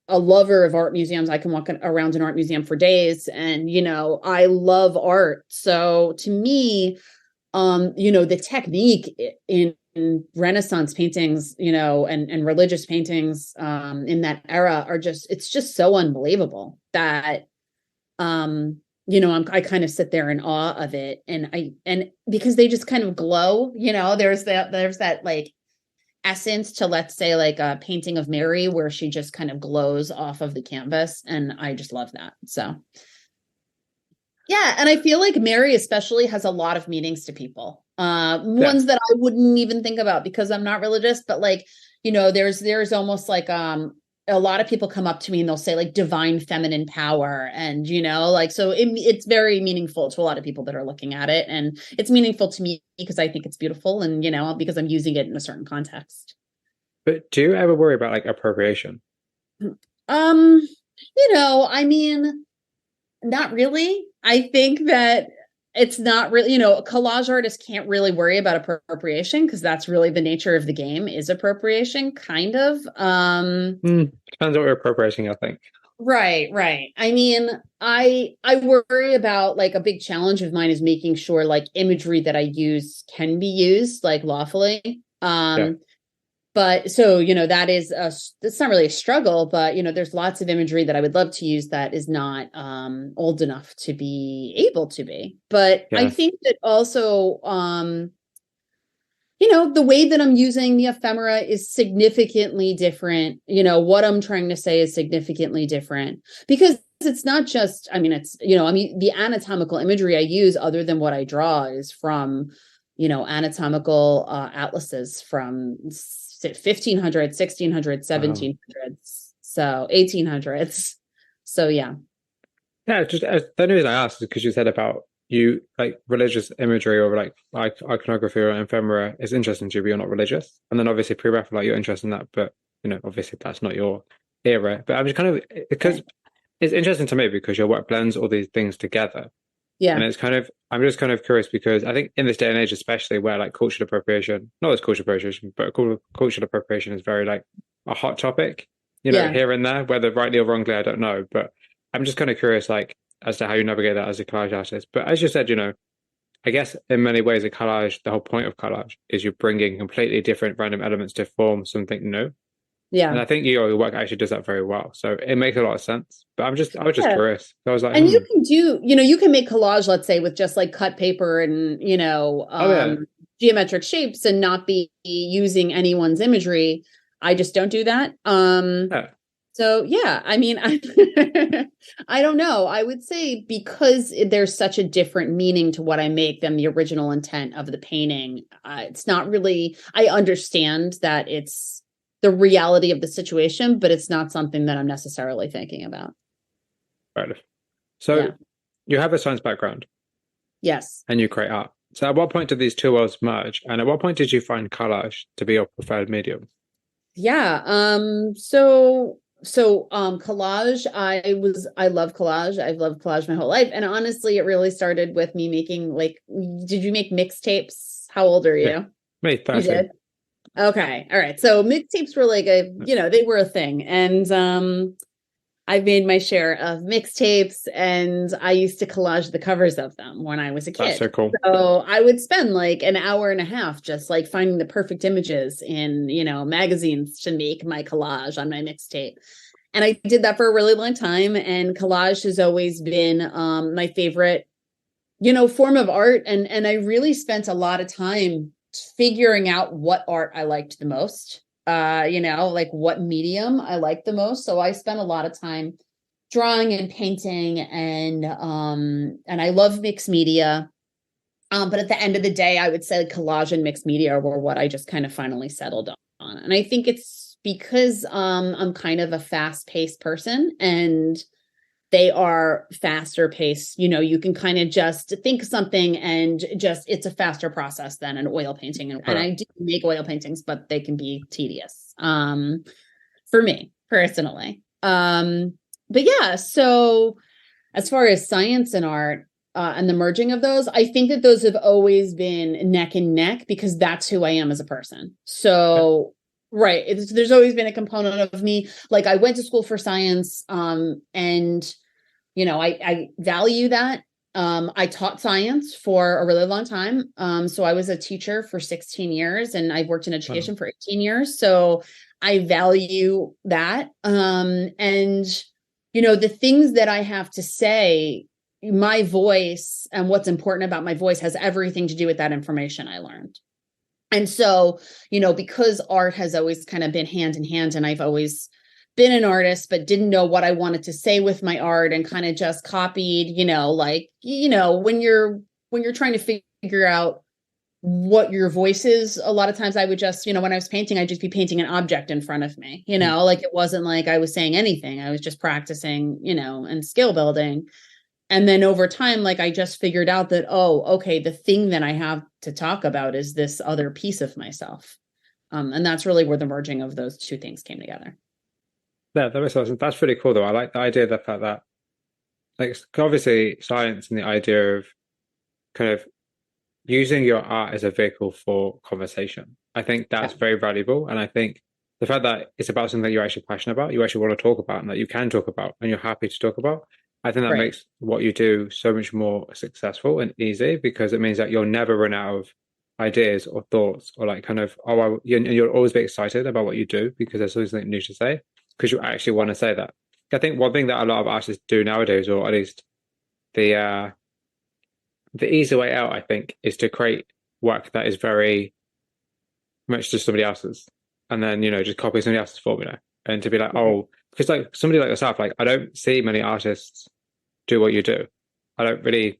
a lover of art museums. I can walk around an art museum for days and, I love art. So to me, the technique in Renaissance paintings, and religious paintings in that era it's just so unbelievable that I kind of sit there in awe of it. And because they just kind of glow, there's that like essence to, let's say, like a painting of Mary where she just kind of glows off of the canvas. And I just love that. So yeah, and I feel like Mary especially has a lot of meanings to people. Yeah. Ones that I wouldn't even think about because I'm not religious, but like, there's almost like a lot of people come up to me and they'll say like divine feminine power and like so it's very meaningful to a lot of people that are looking at it, and it's meaningful to me because I think it's beautiful and because I'm using it in a certain context. But do you ever worry about like appropriation? I mean, not really. I think that it's not really, collage artists can't really worry about appropriation because that's really the nature of the game is appropriation, kind of. Depends what you're appropriating, I think. Right. I mean, I worry about like a big challenge of mine is making sure like imagery that I use can be used like lawfully. Yeah. But so, it's not really a struggle, but, there's lots of imagery that I would love to use that is not old enough to be able to be. But I Yeah. think that also, the way that I'm using the ephemera is significantly different. What I'm trying to say is significantly different because it's not just, the anatomical imagery I use other than what I draw is from, anatomical atlases from 1500s, 1600s, Wow. 1700s, so 1800s. So yeah. Yeah, just the only reason I asked is because you said about you like religious imagery or like iconography or ephemera is interesting to you, but you're not religious. And then obviously pre-Raphaelite, you're interested in that, but obviously that's not your era. But I'm just kind of because it's interesting to me because your work blends all these things together. And Yeah. it's kind of I'm just kind of curious because I think in this day and age, especially where like cultural appropriation, not as cultural appropriation, but cultural appropriation is very like a hot topic, Yeah. here and there, whether rightly or wrongly, I don't know. But I'm just kind of curious, like, as to how you navigate that as a collage artist. But as you said, I guess in many ways, a collage, the whole point of collage is you're bringing completely different random elements to form something new. And Yeah. I think your work actually does that very well. So it makes a lot of sense. But I was just Yeah. curious. So I was like, And you can do, you can make collage, let's say, with just like cut paper and, oh yeah, geometric shapes and not be using anyone's imagery. I just don't do that. yeah. So yeah, I mean, I don't know. I would say because there's such a different meaning to what I make than the original intent of the painting. It's not really. I understand that it's the reality of the situation, but it's not something that I'm necessarily thinking about. Right. So Yeah. you have a science background Yes. and you create art. So at what point did these two worlds merge? And at what point did you find collage to be your preferred medium? Yeah. So collage, I love collage. I've loved collage my whole life. And honestly, it really started with me making like, did you make mixtapes? How old are Yeah, you? me, You 13. did? Okay. All right. So mixtapes were like they were a thing. And I've made my share of mixtapes and I used to collage the covers of them when I was a That's so kid. cool. So I would spend like an hour and a half just like finding the perfect images in, magazines to make my collage on my mixtape. And I did that for a really long time. And collage has always been my favorite, form of art. And I really spent a lot of time figuring out what art I liked the most, like what medium I liked the most. So I spent a lot of time drawing and painting and I love mixed media. But at the end of the day, I would say collage and mixed media were what I just kind of finally settled on. And I think it's because I'm kind of a fast-paced person and they are faster paced. You can kind of just think something and just it's a faster process than an oil painting. And I do make oil paintings, but they can be tedious for me personally. But yeah, so as far as science and art and the merging of those, I think that those have always been neck and neck because that's who I am as a person. So right, there's always been a component of me. Like I went to school for science and I value that. I taught science for a really long time. So I was a teacher for 16 years and I've worked in education for 18 years. So I value that. And, the things that I have to say, my voice and what's important about my voice has everything to do with that information I learned. And so, because art has always kind of been hand in hand and I've always been an artist, but didn't know what I wanted to say with my art and kind of just copied, when you're trying to figure out what your voice is, a lot of times I would just, when I was painting, I'd just be painting an object in front of me, like it wasn't like I was saying anything. I was just practicing, and skill building. And then over time, like I just figured out that, oh, okay, the thing that I have to talk about is this other piece of myself. And that's really where the merging of those two things came together. Yeah, that makes sense. That's really cool, though. I like the idea of the fact that, like, obviously, science and the idea of kind of using your art as a vehicle for conversation. I think that's Yeah. very valuable. And I think the fact that it's about something that you're actually passionate about, you actually want to talk about, and that you can talk about, and you're happy to talk about, I think that Right. makes what you do so much more successful and easy because it means that you'll never run out of ideas or thoughts or like kind of, and you'll always be excited about what you do because there's always something new to say because you actually want to say that. I think one thing that a lot of artists do nowadays, or at least the the easy way out, I think, is to create work that is very much just somebody else's, and then just copy somebody else's formula, and to be like, Right. oh, because like somebody like yourself, like I don't see many artists do what you do. I can't really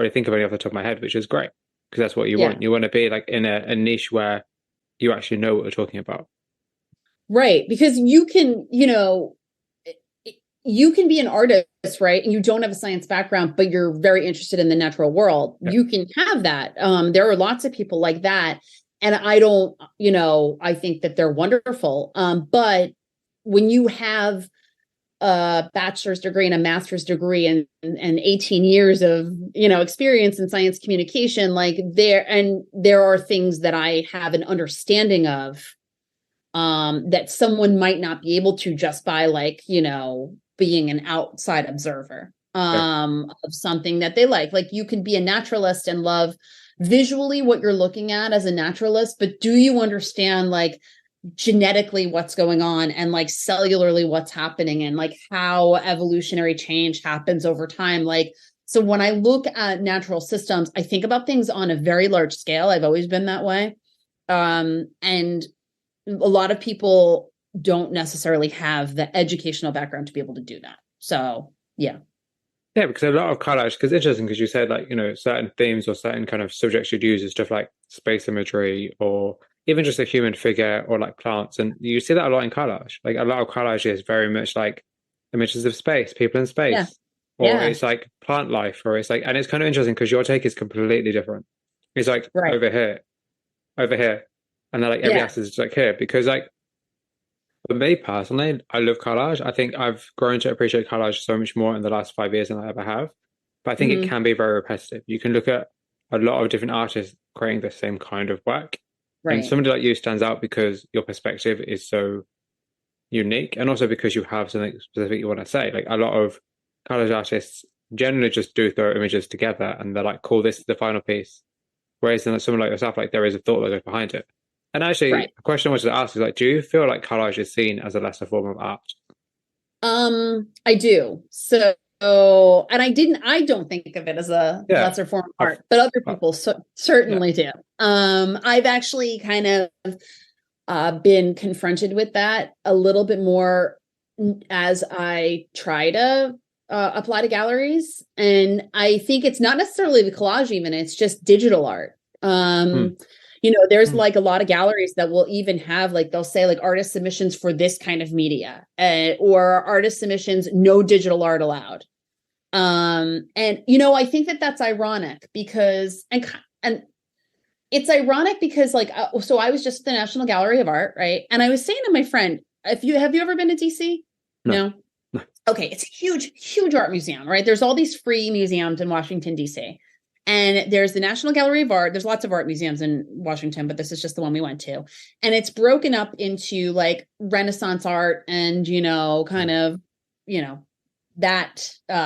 think of any off the top of my head, which is great because that's what you Yeah. want. You want to be like in a niche where you actually know what you're talking about. Right. Because you can be an artist, right? And you don't have a science background, but you're very interested in the natural world. Yeah, You can have that. There are lots of people like that. And I don't, I think that they're wonderful. But when you have a bachelor's degree and a master's degree and 18 years of, experience in science communication, like there are things that I have an understanding of that someone might not be able to just by like, being an outside observer yeah, of something that they like. Like you can be a naturalist and love visually what you're looking at as a naturalist, but do you understand like genetically what's going on and like cellularly what's happening and like how evolutionary change happens over time? Like, so when I look at natural systems, I think about things on a very large scale. I've always been that way. And a lot of people don't necessarily have the educational background to be able to do that. So yeah. Yeah, because a lot of collage, because it's interesting because you said like, certain themes or certain kind of subjects you'd use is stuff like space imagery or even just a human figure or like plants. And you see that a lot in collage. Like a lot of collage is very much like images of space, people in Yeah. space, or Yeah. it's like plant life, or it's like, and it's kind of interesting because your take is completely different. It's like Right. over here, and then like every Yeah. aspect is like here because like for me personally, I love collage. I think I've grown to appreciate collage so much more in the last 5 years than I ever have. But I think it Hmm. can be very repetitive. You can look at a lot of different artists creating the same kind of work. And Right. somebody like you stands out because your perspective is so unique and also because you have something specific you want to say. Like a lot of college artists generally just do throw images together and they're like, cool, this is the final piece. Whereas then someone like yourself, like there is a thought that goes behind it. And actually, Right. a question I wanted to ask is like, do you feel like collage is seen as a lesser form of art? I do. So, and I don't think of it as a Yeah, lesser form of I've, art, but other uh, people yeah, certainly do. I've actually kind of been confronted with that a little bit more as I try to apply to galleries. And I think it's not necessarily the collage, even, it's just digital art. mm, There's mm, like a lot of galleries that will even have like, they'll say like artist submissions for this kind of media, or artist submissions, no digital art allowed. And I think that that's ironic because, and it's ironic because like, so I was just at the National Gallery of Art, right? And I was saying to my friend, if you have you ever been to DC? no, No. no, Okay, it's a huge, huge art museum, right? There's all these free museums in Washington, D.C. And there's the National Gallery of Art. There's lots of art museums in Washington, but this is just the one we went to. And it's broken up into like Renaissance art and, kind mm, of, you know, that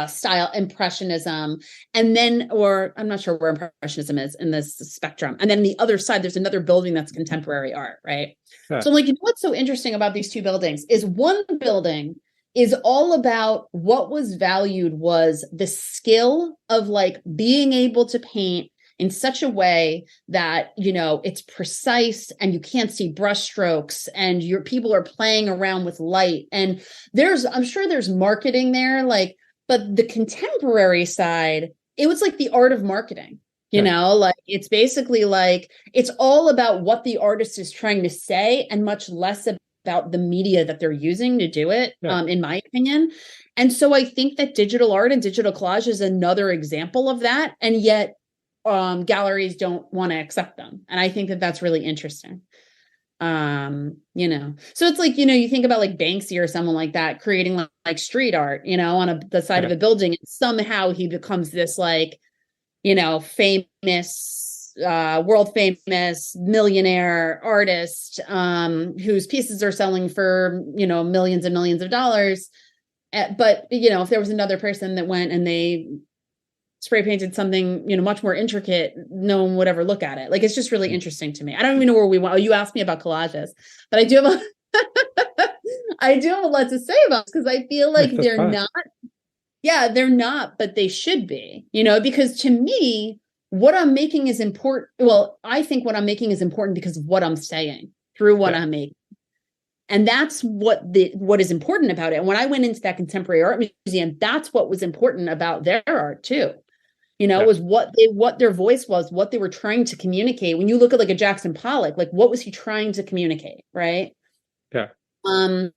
style, impressionism, and then, or I'm not sure where impressionism is in this spectrum, and then the other side there's another building that's contemporary art, right? yeah, So I'm like, what's so interesting about these two buildings is one building is all about what was valued was the skill of like being able to paint in such a way that it's precise and you can't see brush strokes and your people are playing around with light, and I'm sure there's marketing there, like, but the contemporary side, it was like the art of marketing, yeah, like it's basically like it's all about what the artist is trying to say and much less about the media that they're using to do it, yeah. in my opinion. And so I think that digital art and digital collage is another example of that, and yet galleries don't want to accept them, and I think that that's really interesting. So it's like, you think about like Banksy or someone like that creating like street art, on the side Yeah. of a building, and somehow he becomes this like, famous, world famous millionaire artist, whose pieces are selling for, millions and millions of dollars. But if there was another person that went and they spray painted something, much more intricate, no one would ever look at it. Like, it's just really Mm. interesting to me. I don't even know where we want. Oh, you asked me about collages, but I do have I do have a lot to say about, because I feel Yeah, like that's they're fine. not, yeah, they're not, but they should be, because to me, what I'm making is important. Well, I think what I'm making is important because of what I'm saying through what Yeah, I'm making. And that's what is important about it. And when I went into that contemporary art museum, that's what was important about their art too. yeah, Was what their voice was, what they were trying to communicate. When you look at like a Jackson Pollock, like what was he trying to communicate, right? yeah. Um,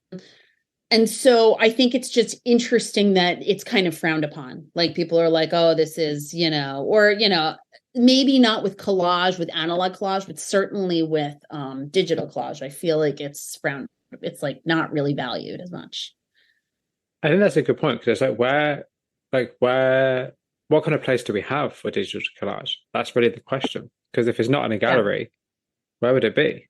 and so I think it's just interesting that it's kind of frowned upon. Like people are like, oh, this is, or, maybe not with collage, with analog collage, but certainly with digital collage. I feel like it's frowned, it's like not really valued as much. I think that's a good point because it's like, what kind of place do we have for digital collage? That's really the question. Because if it's not in a Yeah. gallery, where would it be?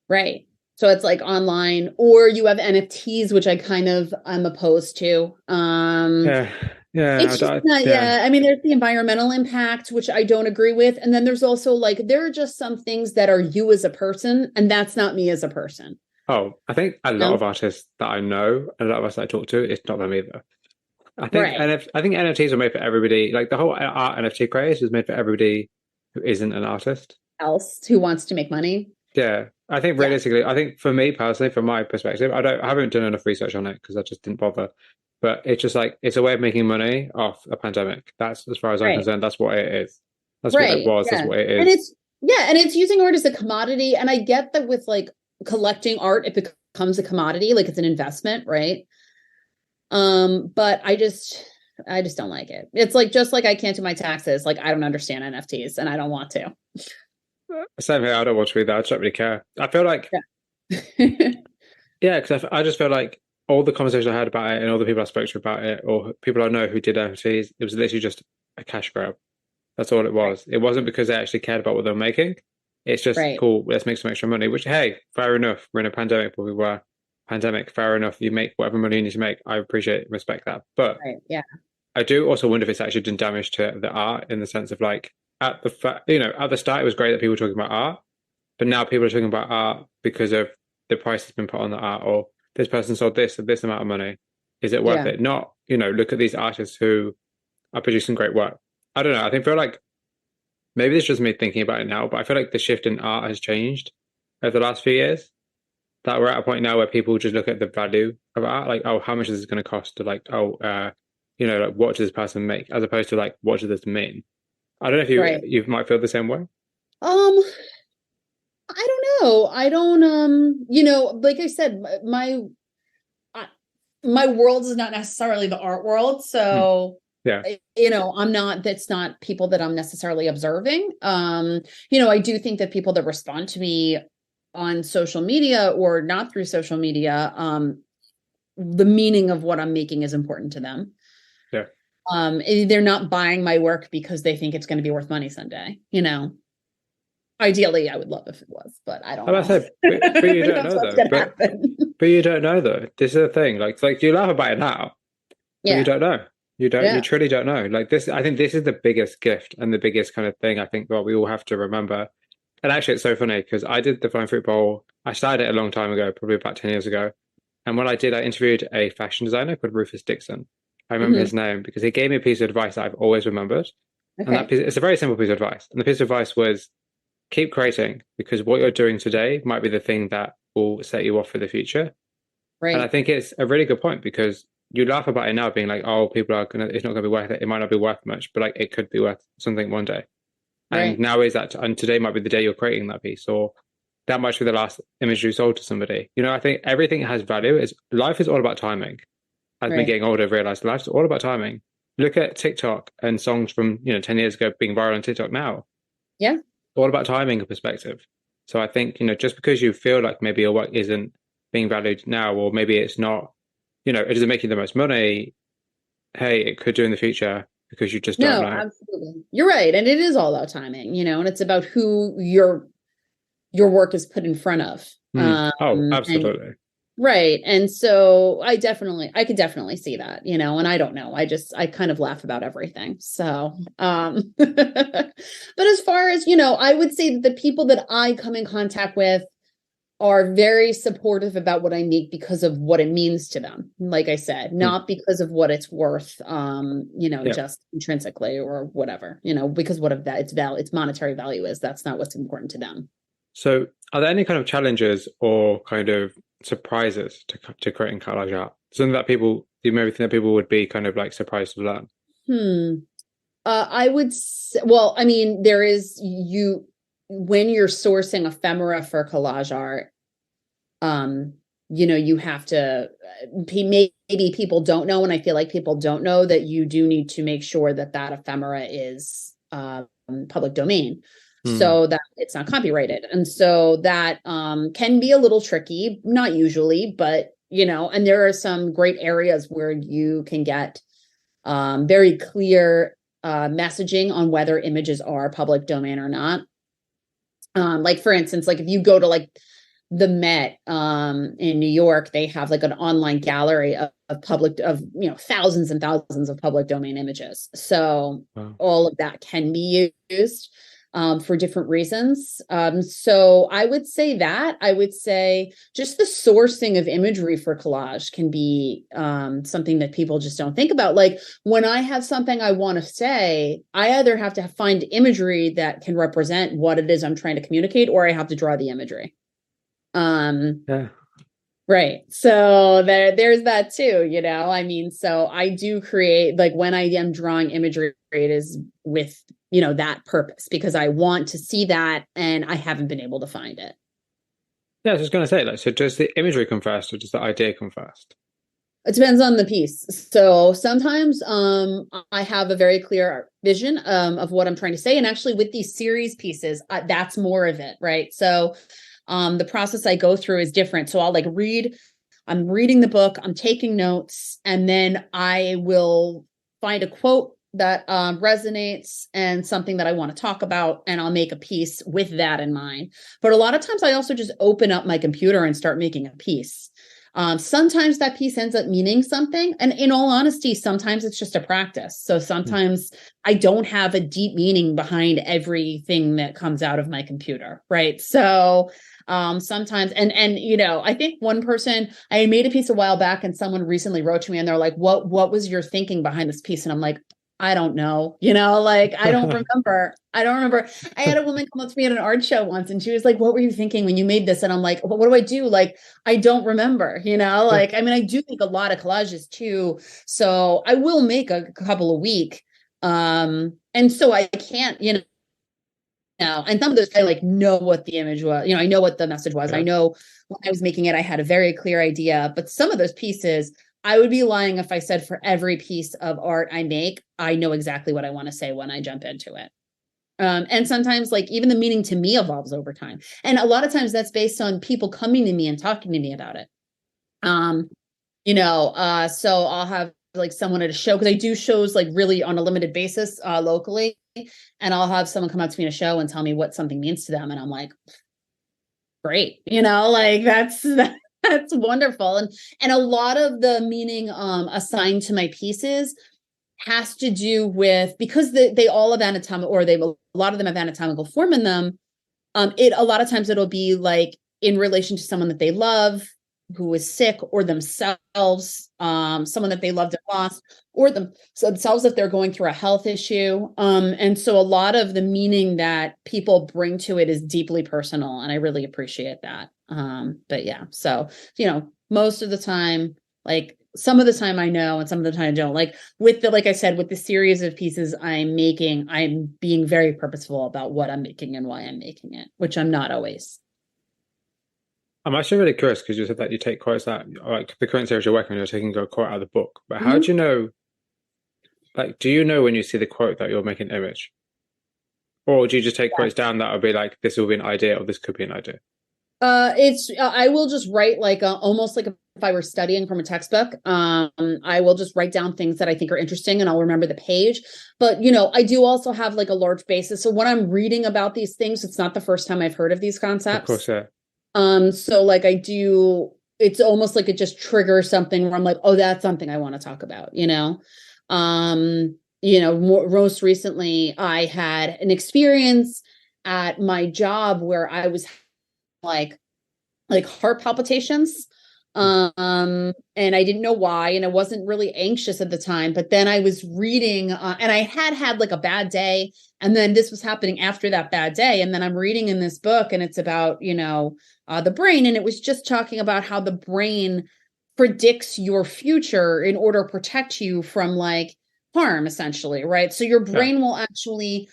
Right. So it's like online, or you have NFTs, which I kind of I'm opposed to. Yeah, yeah, It's just not, yeah. yeah. I mean, there's the environmental impact, which I don't agree with. And then there's also like, there are just some things that are you as a person, and that's not me as a person. Oh, I think a lot No? of artists that I know, and a lot of us that I talk to, it's not them either. Right. I think NFTs are made for everybody. Like the whole art NFT craze is made for everybody who isn't an artist. Else who wants to make money. Yeah, I think Yeah. realistically, I think for me personally, from my perspective, I haven't done enough research on it because I just didn't bother. But it's just like it's a way of making money off a pandemic. That's as far as I'm Right. concerned. That's what it is. That's what it Right. was. That's Yeah. what it And is. it's yeah, and it's using art as a commodity. And I get that with like collecting art, it becomes a commodity, like it's an investment, right? But I just don't like it. It's like just like I can't do my taxes. Like I don't understand NFTs and I don't want to. Same here. I don't want to read that. I just don't really care. I feel like Yeah. yeah, because I just feel like all the conversations I had about it and all the people I spoke to about it, or people I know who did NFTs, it was literally just a cash grab. That's all it Right. was. It wasn't because they actually cared about what they were making. It's just Right. cool. Let's make some extra money. Which, hey, fair enough. We're in a pandemic, but we were pandemic. Fair enough. You make whatever money you need to make. I appreciate, and respect that. But Right. Yeah. I do also wonder if it's actually done damage to the art in the sense of like at the start it was great that people were talking about art, but now people are talking about art because of the price that's been put on the art, or this person sold this at this amount of money. Is it worth Yeah. it? Not, look at these artists who are producing great work. I don't know. Feel like maybe it's just me thinking about it now, but I feel like the shift in art has changed over the last few years. That we're at a point now where people just look at the value of art, like, oh, how much is this going to cost? To like, oh, like what does this person make, as opposed to like what does this mean? I don't know if you Right. you might feel the same way. Um, I don't know. I don't like I said, my world is not necessarily the art world. Hmm. So Yeah, I'm not, that's not people that I'm necessarily observing. I do think that people that respond to me on social media or not through social media, the meaning of what I'm making is important to them. yeah. They're not buying my work because they think it's going to be worth money someday. Ideally, I would love if it was, but I don't And I know. said, but Who you don't knows know what's though. going to happen? But you don't know though. This is the thing. Like you laugh about it now, but you Yeah. don't know. You don't. You Yeah. truly don't know. Like this, I think this is the biggest gift and the biggest kind of thing. I think what we all have to remember. And actually, it's so funny because I did the Flying Fruit Bowl. I started it a long time ago, probably about 10 years ago. And when I did, I interviewed a fashion designer called Rufus Dixon. I remember Hmm. his name because he gave me a piece of advice that I've always remembered. And that Okay. piece, it's a very simple piece of advice. And the piece of advice was keep creating because what you're doing today might be the thing that will set you off for the future. And I Right. think it's a really good point because you laugh about it now being like, oh, it's not gonna be worth it. It might not be worth much, but like it could be worth something one day. And Right. now and today might be the day you're creating that piece, or that might be the last image you sold to somebody. I think everything has value. Life is all about timing. As me Right. getting older, I've realized life's all about timing. Look at TikTok and songs from 10 years ago being viral on TikTok now. Yeah. All about timing and perspective. So I think, just because you feel like maybe your work isn't being valued now, or maybe it's not, it isn't making the most money, hey, it could do in the future because you just don't No, know. absolutely. You're right. And it is all about timing, and it's about who your work is put in front of. Oh, And absolutely. right. And so I could definitely see that, and I don't know. I kind of laugh about everything. So, but as far as, I would say that the people that I come in contact with are very supportive about what I make because of what it means to them. Like I said, Hmm. not because of what it's worth, Yeah. just intrinsically or whatever, because what of that its monetary value is, that's not what's important to them. So are there any kind of challenges or kind of surprises to creating collage art? Something that you maybe think that people would be kind of like surprised to learn? Hmm. I would well, I mean, there is when you're sourcing ephemera for collage art, um, you have to maybe people don't know, and I feel like people don't know that you do need to make sure that that ephemera is public domain Hmm. so that it's not copyrighted. And so that can be a little tricky, not usually, but and there are some great areas where you can get very clear messaging on whether images are public domain or not. Like for instance, like if you go to like the Met in New York, they have like an online gallery of thousands and thousands of public domain images. So Wow. all of that can be used. for different reasons. So I would say that. I would say just the sourcing of imagery for collage can be something that people just don't think about. Like when I have something I want to say, I either have to find imagery that can represent what it is I'm trying to communicate, or I have to draw the imagery. Yeah. Right. So there's that too, you know. I mean, so I do create, like when I am drawing imagery, it is with, you know, that purpose, because I want to see that and I haven't been able to find it. Yeah, I was just going to say, like, so does the imagery come first or does the idea come first? It depends on the piece. So sometimes I have a very clear vision of what I'm trying to say. And actually with these series pieces, that's more of it, right? So the process I go through is different. So I'll like I'm reading the book, I'm taking notes, and then I will find a quote that resonates and something that I want to talk about, and I'll make a piece with that in mind. But a lot of times I also just open up my computer and start making a piece. Sometimes that piece ends up meaning something. And in all honesty, sometimes it's just a practice. So sometimes I don't have a deep meaning behind everything that comes out of my computer. Right. So sometimes, and you know, I think one person, I made a piece a while back and someone recently wrote to me and they're like, what was your thinking behind this piece? And I'm like, I don't know, you know, like I don't remember. I had a woman come up to me at an art show once and she was like, what were you thinking when you made this? And I'm like, well, what do I do? Like, I don't remember, you know, like, I mean, I do make a lot of collages too. So I will make a couple a week. And so I can't, you know, and some of those I like know what the image was, you know, I know what the message was. Yeah. I know when I was making it, I had a very clear idea, but some of those pieces, I would be lying if I said for every piece of art I make, I know exactly what I want to say when I jump into it. And sometimes like even the meaning to me evolves over time. And a lot of times that's based on people coming to me and talking to me about it. Um, you know, so I'll have like someone at a show, because I do shows like really on a limited basis locally. And I'll have someone come up to me at a show and tell me what something means to them. And I'm like, great, you know, like that's wonderful. And a lot of the meaning assigned to my pieces has to do with, because they all have anatomical, or a lot of them have anatomical form in them. It a lot of times it'll be like in relation to someone that they love who is sick, or themselves, someone that they loved and lost, or themselves if they're going through a health issue. And so a lot of the meaning that people bring to it is deeply personal, and I really appreciate that. But yeah, so you know, most of the time, like some of the time I know, and some of the time I don't. Like with the, like I said, with the series of pieces I'm making, I'm being very purposeful about what I'm making and why I'm making it, which I'm not always. I'm actually really curious because you said that you take quotes that, like the current series you're working on, you're taking a quote out of the book. But how Mhm. do you know, like, do you know when you see the quote that you're making an image? Or do you just take quotes down that will be like, this will be an idea or this could be an idea? It's I will just write like almost like if I were studying from a textbook. I will just write down things that I think are interesting and I'll remember the page. But you know, I do also have like a large basis. So when I'm reading about these things, it's not the first time I've heard of these Of course, concepts. yeah. So like I do, it's almost like it just triggers something where I'm like, oh, that's something I want to talk about, you know? Most recently I had an experience at my job where I was like heart palpitations. And I didn't know why, and I wasn't really anxious at the time, but then I was reading and I had like a bad day, and then this was happening after that bad day, and then I'm reading in this book and it's about, you know, the brain, and it was just talking about how the brain predicts your future in order to protect you from like harm, essentially, right? So your Yeah. brain will actually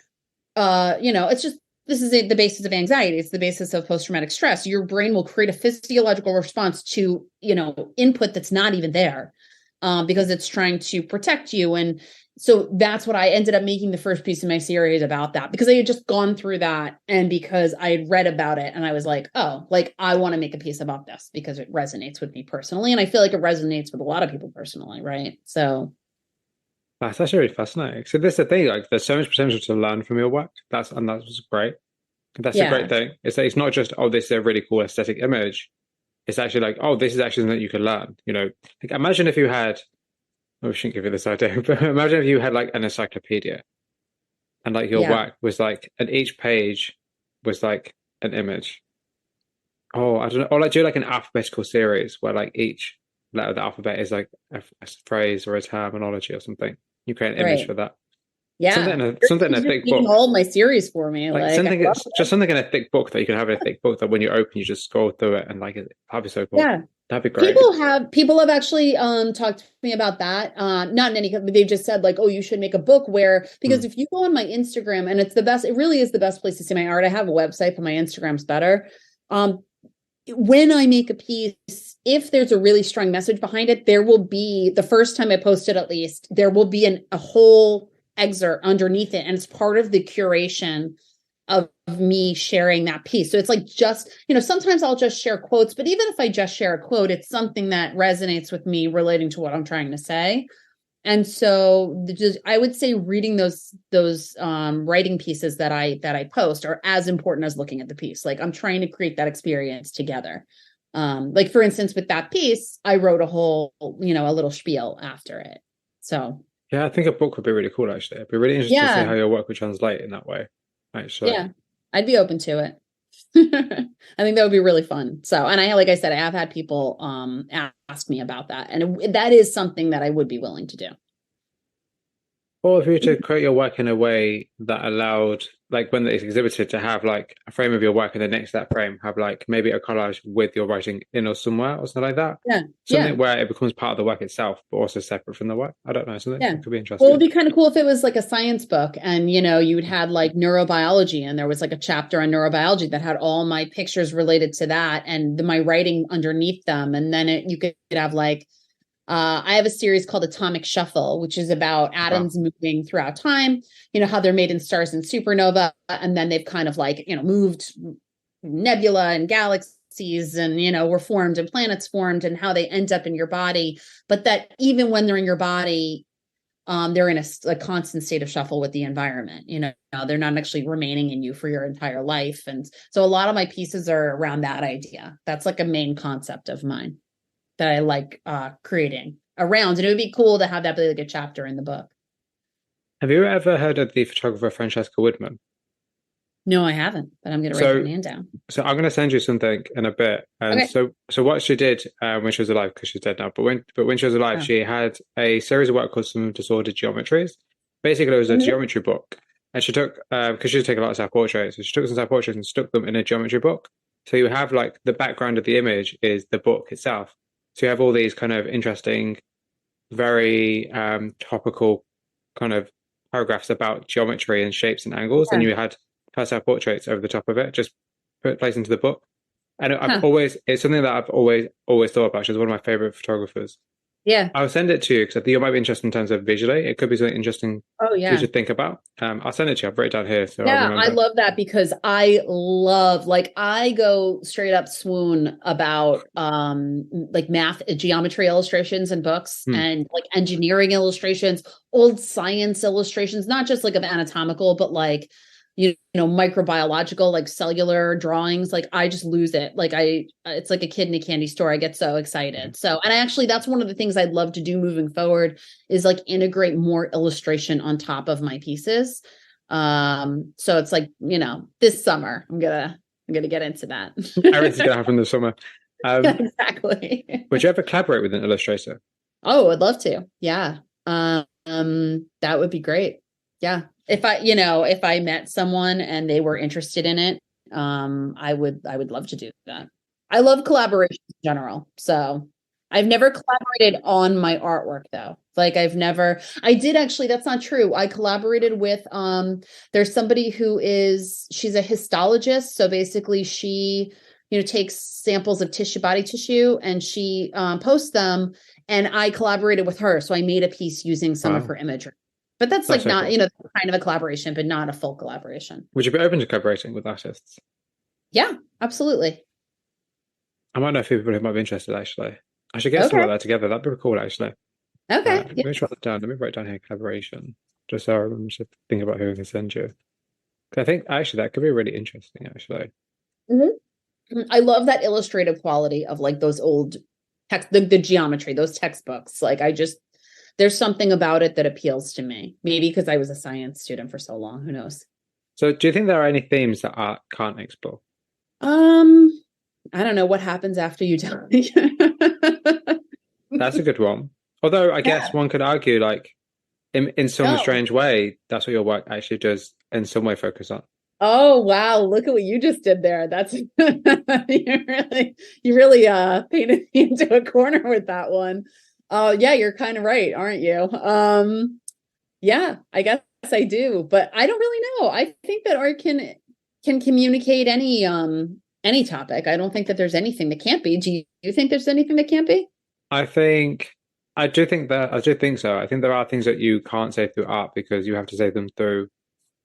it's just, this is the basis of anxiety. It's the basis of post-traumatic stress. Your brain will create a physiological response to, you know, input that's not even there, because it's trying to protect you. And so that's what I ended up making the first piece of my series about, that because I had just gone through that, and because I had read about it, and I was like, oh, like I want to make a piece about this because it resonates with me personally. And I feel like it resonates with a lot of people personally. Right. So That's actually really fascinating. So this is the thing, like there's so much potential to learn from your work. That's great. That's a great yeah. thing. It's not just, oh, this is a really cool aesthetic image. It's actually like, oh, this is actually something that you can learn. You know, like imagine if you had, oh, we shouldn't give you this idea, but imagine if you had like an encyclopedia and like your Yeah. work was like, and each page was like an image. Oh, I don't know. Or like do like an alphabetical series where like each letter of the alphabet is like a phrase or a terminology or something. You create an image Right. for that. Yeah. Something in You're a just thick making book. all my series for me. Like Like, I something, love it's just something in a thick book that you can have in a thick book that when you open, you just scroll through it and like that'd be so cool. yeah. That'd be great. People have actually talked to me about that. Not in any, they've just said like, oh, you should make a book where, because Mm, if you go on my Instagram, and it's the best, it really is the best place to see my art. I have a website, but my Instagram's better. Um, when I make a piece, if there's a really strong message behind it, there will be, the first time I post it, at least, there will be a whole excerpt underneath it. And it's part of the curation of me sharing that piece. So it's like, just, sometimes I'll just share quotes, but even if I just share a quote, it's something that resonates with me relating to what I'm trying to say. And so I would say reading those writing pieces that I post are as important as looking at the piece. Like, I'm trying to create that experience together. Like, for instance, with that piece, I wrote a whole, a little spiel after it. So yeah, I think a book would be really cool actually. It'd be really interesting to see how yeah, your work would translate in that way, actually. yeah, I'd be open to it. I think that would be really fun. So, and like I said, I have had people ask me about that, and that is something that I would be willing to do. Or if you were to create your work in a way that allowed, like when it's exhibited, to have like a frame of your work and then next to that frame have like maybe a collage with your writing in or somewhere or something like that. Yeah, yeah. Something where it becomes part of the work itself, but also separate from the work. I don't know, something Yeah. that could be Well, it'd interesting. be kind of cool if it was like a science book and, you would have like neurobiology and there was like a chapter on neurobiology that had all my pictures related to that and my writing underneath them. And then you could have like, I have a series called Atomic Shuffle, which is about Wow. atoms moving throughout time, how they're made in stars and supernova. And then they've kind of like, moved nebula and galaxies and, were formed and planets formed and how they end up in your body. But that even when they're in your body, they're in a constant state of shuffle with the environment. They're not actually remaining in you for your entire life. And so a lot of my pieces are around that idea. That's like a main concept of mine that I like creating around. And it would be cool to have that be like a chapter in the book. Have you ever heard of the photographer Francesca Woodman? No, I haven't, but I'm going to write her So, name down. so I'm going to send you something in a bit. And Okay. so what she did when she was alive, because she's dead now, but when she was alive, Oh. she had a series of work called Some Disordered Geometries. Basically, it was a Mhm. geometry book, and she took because she was taking a lot of self portraits, so she took some self portraits and stuck them in a geometry book. So you have like the background of the image is the book itself. So you have all these kind of interesting, very topical kind of paragraphs about geometry and shapes and angles, and Yeah. you had her self portraits over the top of it, just put place into the book. And Huh. it's something that I've always thought about. She's one of my favorite photographers. Yeah. I'll send it to you because I think it might be interesting in terms of visually. It could be something interesting Oh, for you yeah. to think about. I'll send it to you. I've written it down here, so I'll Yeah, I remember. love that because I love, like, I go straight up swoon about like math geometry illustrations and books Hmm. and like engineering illustrations, old science illustrations, not just like of anatomical, but like microbiological, like cellular drawings. Like, I just lose it. Like, it's like a kid in a candy store. I get so Yeah. excited. So, and actually that's one of the things I'd love to do moving forward is like integrate more illustration on top of my pieces. So it's like, this summer I'm gonna get into that. Everything's gonna happen this summer. Exactly. Would you ever collaborate with an illustrator? Oh, I'd love to. Yeah. That would be great. Yeah. If I met someone and they were interested in it, I would love to do that. I love collaboration in general. So I've never collaborated on my artwork though. Like, I did actually, that's not true. I collaborated with, there's somebody she's a histologist. So basically she, takes samples of body tissue and she, posts them, and I collaborated with her. So I made a piece using some of Wow, her imagery. But that's that's like so not, cool. kind of a collaboration, but not a full collaboration. Would you be open to collaborating with artists? Yeah, absolutely. I might know a few people who might be interested. Actually, I should get something Okay. like that together. That'd be cool. Actually, Okay. let Yeah. me write that down. Let me write down here collaboration, just so I remember to think about who I can send you. 'Cause I think actually that could be really interesting. Actually, Mhm. I love that illustrative quality of like those old text, the geometry, those textbooks. Like, there's something about it that appeals to me. Maybe because I was a science student for so long. Who knows? So do you think there are any themes that art can't explore? Um, I don't know what happens after you die. That's a good one. Although I guess Yeah. one could argue, like, in some No. strange way, that's what your work actually does in some way focus on. Oh wow, look at what you just did there. That's you really painted me into a corner with that one. Oh yeah, you're kind of right, aren't you? Yeah, I guess I do, but I don't really know. I think that art can communicate any topic. I don't think that there's anything that can't be. Do you think there's anything that can't be? I think I do think so. I think there are things that you can't say through art because you have to say them through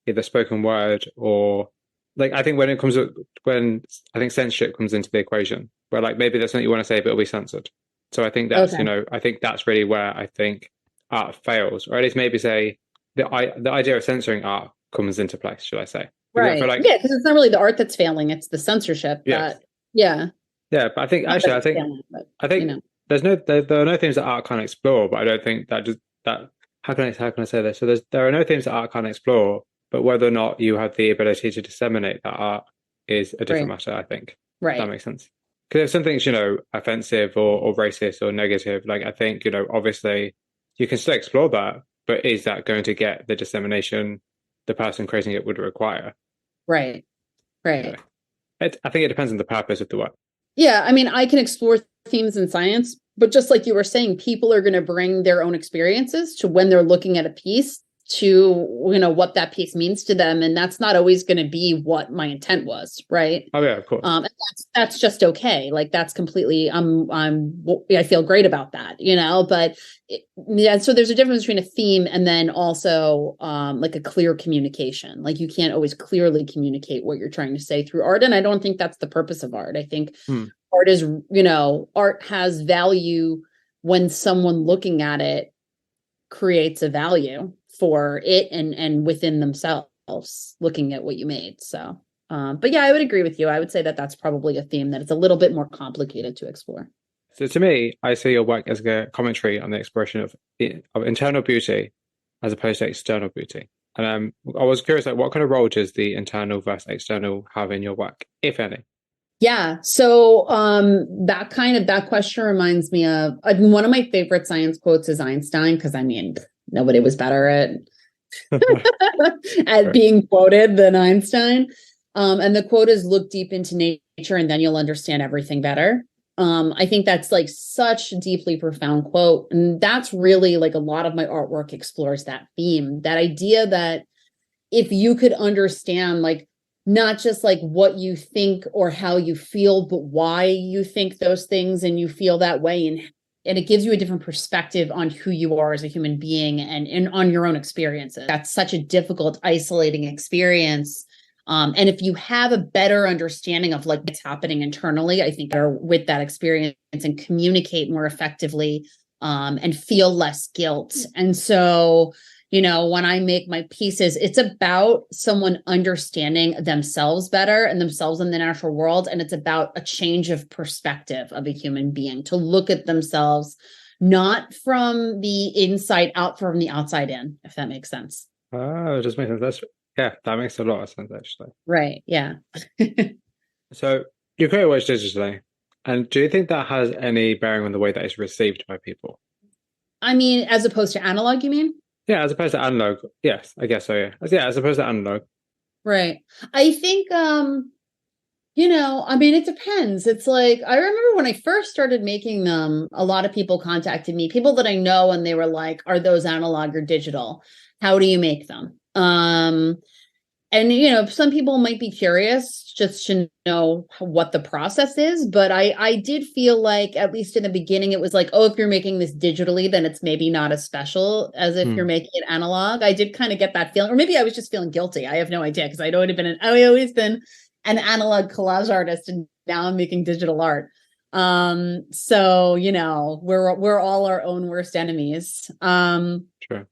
either spoken word or like I think when I think censorship comes into the equation, where like maybe there's something you want to say, but it'll be censored. So I think that's, Okay. I think that's really where I think art fails, or at least maybe say the idea of censoring art comes into place, should I say? Because I feel Right. like Yeah, because it's not really the art that's failing, it's the censorship yes, that, yeah. yeah, but I think Not that actually it's failing, but I think you there are no themes that art can't explore, but I don't think that just that how can I say this? So there are no themes that art can't explore, but whether or not you have the ability to disseminate that art is a different right. matter, I think. If that Right. makes sense. Because if something's, offensive or racist or negative, like I think, obviously you can still explore that, but is that going to get the dissemination the person creating it would require? Right. You know, Right. I think it depends on the purpose of the work. Yeah, I mean, I can explore themes in science, but just like you were saying, people are going to bring their own experiences to when they're looking at a piece to, what that piece means to them. And that's not always going to be what my intent was, right? Oh yeah, of course. And that's just okay. Like that's completely, I feel great about that, but yeah, so there's a difference between a theme and then also like a clear communication. Like you can't always clearly communicate what you're trying to say through art. And I don't think that's the purpose of art. I think Hmm. art is, art has value when someone looking at it creates a value for it and within themselves looking at what you made. So but yeah, I would agree with you. I would say that that's probably a theme that it's a little bit more complicated to explore. So to me, I see your work as a commentary on the expression of internal beauty as opposed to external beauty. And I was curious, like, what kind of role does the internal versus external have in your work, if any? Yeah. So that question reminds me of one of my favorite science quotes is Einstein, because I mean, nobody was better at at Right. being quoted than Einstein. And the quote is look deep into nature and then you'll understand everything better. I think that's like such a deeply profound quote. And that's really like a lot of my artwork explores that theme, that idea that if you could understand like not just like what you think or how you feel, but why you think those things and you feel that way, and it gives you a different perspective on who you are as a human being and on your own experiences. That's such a difficult, isolating experience. And if you have a better understanding of like what's happening internally, I think are with that experience and communicate more effectively and feel less guilt. And so when I make my pieces, it's about someone understanding themselves better and themselves in the natural world. And it's about a change of perspective of a human being to look at themselves, not from the inside out, from the outside in, if that makes sense. Oh, it just makes sense. Yeah, that makes a lot of sense actually. Right. Yeah. So you create works digitally, and do you think that has any bearing on the way that it's received by people? I mean, as opposed to analog, you mean? Yeah, as opposed to analog. Yes, I guess so. Yeah, as opposed to analog. Right. I think, I mean, it depends. It's like, I remember when I first started making them, a lot of people contacted me, people that I know, and they were like, are those analog or digital? How do you make them? And some people might be curious just to know what the process is, but I did feel like, at least in the beginning, it was like, oh, if you're making this digitally, then it's maybe not as special as if you're Hmm. making it analog. I did kind of get that feeling, or maybe I was just feeling guilty. I have no idea, because I'd always been an analog collage artist, and now I'm making digital art. So we're all our own worst enemies. True.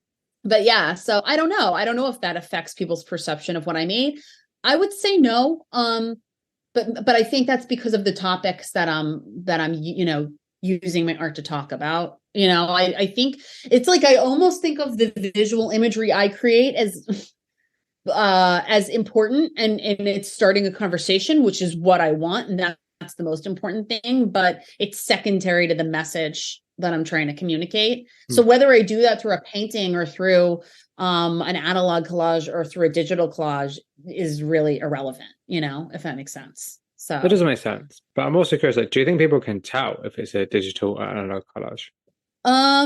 But yeah, so I don't know. I don't know if that affects people's perception of what I made. I would say no. But I think that's because of the topics that I'm using my art to talk about. I think it's like I almost think of the visual imagery I create as important, and it's starting a conversation, which is what I want, and that's the most important thing, but it's secondary to the message that I'm trying to communicate. So whether I do that through a painting or through an analog collage or through a digital collage is really irrelevant, if that makes sense. So that doesn't make sense. But I'm also curious, like, do you think people can tell if it's a digital or analog collage? I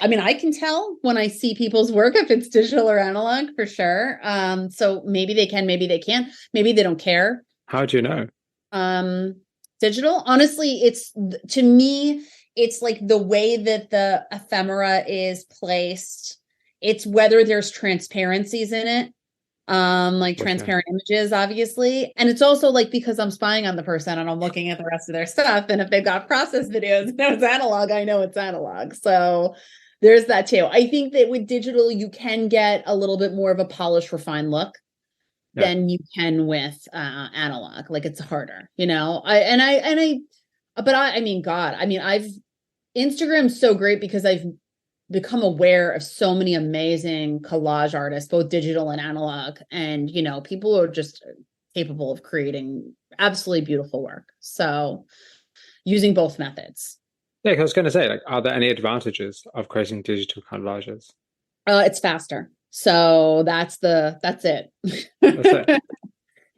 mean, I can tell when I see people's work if it's digital or analog for sure. So maybe they can, maybe they can't, maybe they don't care. How do you know? Digital, honestly, to me, it's like the way that the ephemera is placed. It's whether there's transparencies in it. Like transparent images, obviously. And it's also like, because I'm spying on the person and I'm looking at the rest of their stuff. And if they've got process videos and it's analog, I know it's analog. So there's that too. I think that with digital, you can get a little bit more of a polished, refined look than you can with analog. Like it's harder, Instagram's so great because I've become aware of so many amazing collage artists, both digital and analog. And, people are just capable of creating absolutely beautiful work. So using both methods. Yeah, 'cause I was going to say, like, are there any advantages of creating digital collages? It's faster. So that's it. That's it.